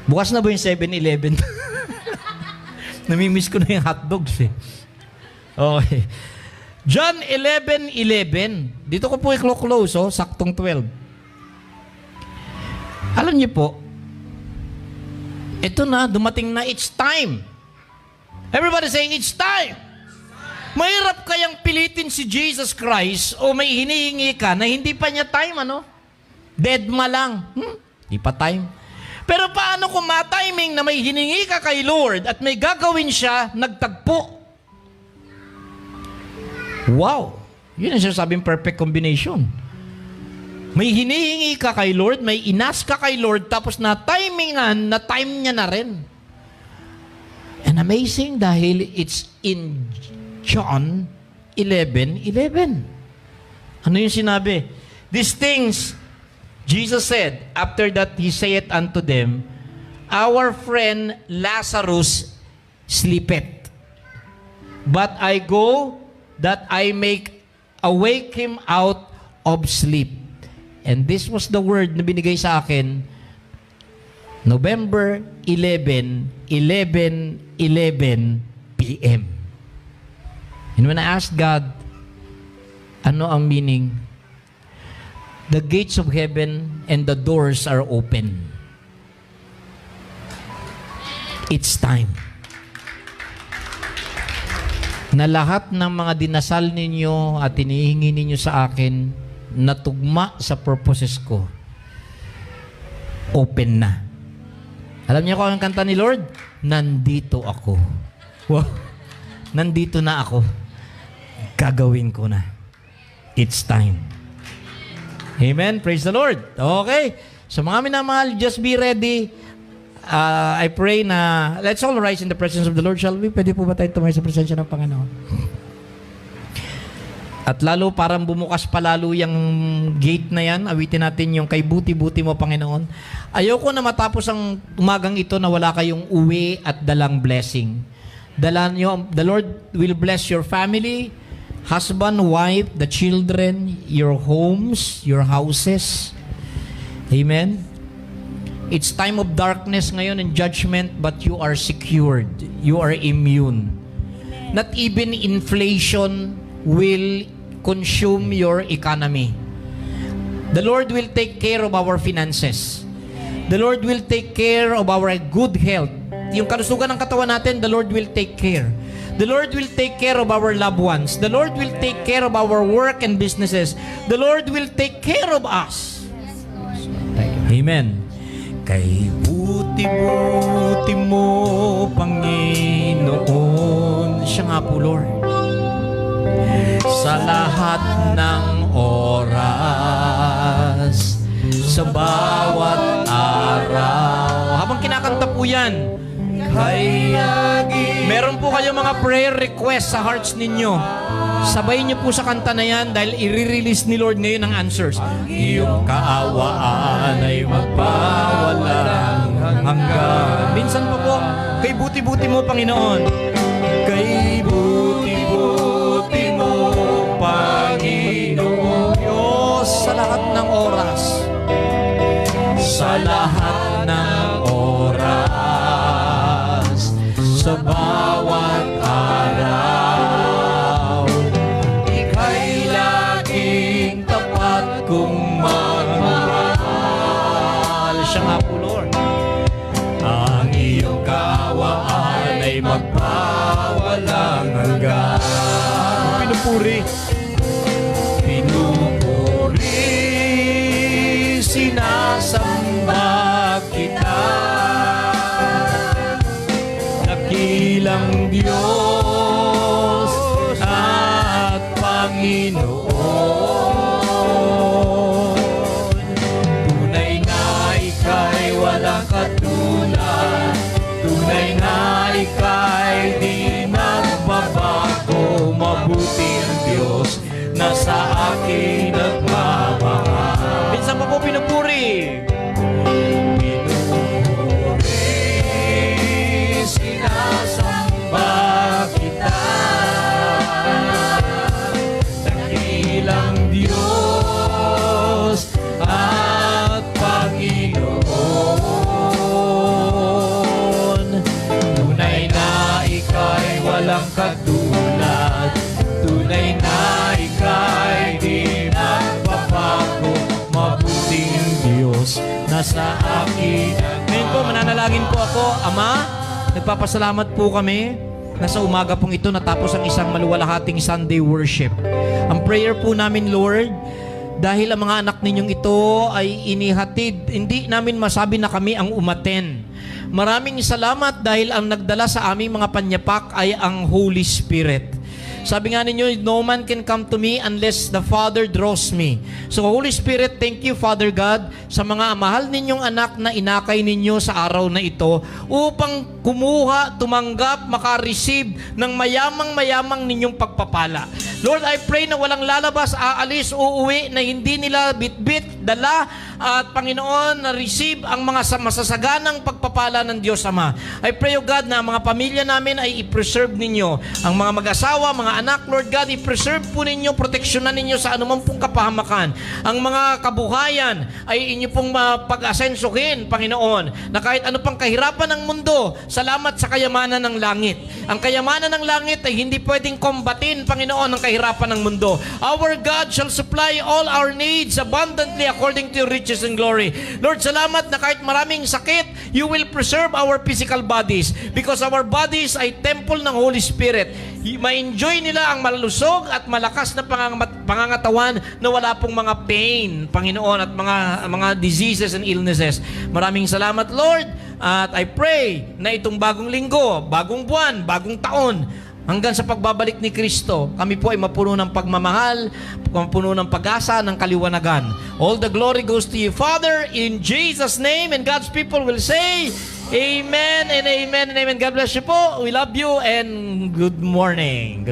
Bukas na ba yung 7-Eleven? Namimiss ko na yung hotdogs eh. Okay. John 11:11. Dito ko po i-close, oh, saktong 12. Alam niyo po, ito na, dumating na, it's time. Everybody saying, it's time. Mahirap kayang pilitin si Jesus Christ o may hinihingi ka na hindi pa niya time, ano? Deadma lang. Di pa time. Pero paano kung ma-timing na may hiningi ka kay Lord at may gagawin siya, nagtagpo? Wow! Yun ang sinasabing perfect combination. May hinihingi ka kay Lord, may inas ka kay Lord, tapos na-timingan, na-time niya na rin. And amazing dahil it's in John 11:11. Ano yung sinabi? These things, Jesus said, after that He saith unto them, our friend Lazarus sleepeth. But I go that I may awake him out of sleep. And this was the word na binigay sa akin, November 11 p.m. And when I asked God, ano ang meaning? The gates of heaven and the doors are open. It's time. Na lahat ng mga dinasal ninyo at hinihingi ninyo sa akin, natugma sa purposes ko, open na. Alam niyo kung ang kanta ni Lord? Nandito ako. Wow. Nandito na ako. Gagawin ko na. It's time. Amen? Praise the Lord. Okay. So mga minamahal, just be ready. I pray na let's all rise in the presence of the Lord. Shall we? Pwede po ba tayo tumayo sa presensya ng Panginoon? At lalo parang bumukas pa lalo yung gate na yan. Awitin natin yung kay buti-buti mo, Panginoon. Ayoko na matapos ang umagang ito na wala kayong uwi at dalang blessing. The Lord will bless your family, husband, wife, the children, your homes, your houses. Amen? It's time of darkness ngayon and judgment, but you are secured. You are immune. Amen. Not even inflation will consume your economy. The Lord will take care of our finances. The Lord will take care of our good health. Yung kalusugan ng katawan natin, the Lord will take care. The Lord will take care of our loved ones. The Lord will take care of our work and businesses. The Lord will take care of us. Amen. Kay buti-buti mo, Panginoon. Siya nga po, Lord. Sa lahat ng oras, sa bawat araw. Habang kinakanta po yan, Meron po kayo mga prayer request sa hearts ninyo. Sabay niyo po sa kanta na yan dahil i-release ni Lord ngayon ang answers. Iyong kaawaan ay magpawalang hanggan. Minsan pa po, kay buti-buti mo, Panginoon. Kay buti-buti mo, Panginoon. Diyos, sa lahat ng oras. Sa lahat ng oras. Sa bawat araw. Ika'y laging tapat kong magmahal. Siya nga po, Lord. Ang iyong kaawaan ay magpawalang hanggan. Pinupuri. Pinupuri, sinasamba kita. Dakilang Diyos at Panginoon. Tunay na ika'y walang katulad. Tunay na ika'y di nagbabago. Mabuti ang Diyos na sa akin nagmamahal. Minsan pa po pinupuri. Pinupuri, sinasamba kita. Dakilang Diyos at Panginoon. Tunay na ika'y walang katulad. Tunay na ika'y di nagbabago. Mabuting Diyos na sa akin. Ngayon po, mananalangin po ako. Ama, nagpapasalamat po kami na sa umaga pong ito natapos ang isang maluwalhating Sunday worship. Ang prayer po namin, Lord, dahil ang mga anak ninyong ito ay inihatid, hindi namin masabi na kami ang umaten. Maraming salamat dahil ang nagdala sa aming mga panyapak ay ang Holy Spirit. Sabi nga ninyo, no man can come to me unless the Father draws me. So Holy Spirit, thank you, Father God, sa mga mahal ninyong anak na inakay ninyo sa araw na ito upang kumuha, tumanggap, makareceive ng mayamang-mayamang ninyong pagpapala. Lord, I pray na walang lalabas, aalis, uuwi, na hindi nila bitbit, dala, at Panginoon, na-receive ang mga masasaganang pagpapala ng Diyos Ama. I pray, O God, na ang mga pamilya namin ay i-preserve ninyo. Ang mga mag-asawa, mga anak, Lord God, i-preserve po ninyo, proteksyonan ninyo sa anumang pong kapahamakan. Ang mga kabuhayan ay inyo pong pag-asensuhin, Panginoon, na kahit ano pang kahirapan ng mundo, salamat sa kayamanan ng langit. Ang kayamanan ng langit ay hindi pwedeng kombatin, Panginoon, ang kahirapan ng mundo. Our God shall supply all our needs abundantly according to your riches and glory. Lord, salamat na kahit maraming sakit, you will preserve our physical bodies because our bodies ay temple ng Holy Spirit. Ma-enjoy nila ang malusog at malakas na pangangatawan na wala pong mga pain, Panginoon, at mga diseases and illnesses. Maraming salamat, Lord, at I pray na itong bagong linggo, bagong buwan, bagong taon, hanggang sa pagbabalik ni Kristo, kami po ay mapuno ng pagmamahal, mapuno ng pag-asa, ng kaliwanagan. All the glory goes to you, Father, in Jesus' name, and God's people will say, Amen and amen and amen. God bless you po. We love you and good morning.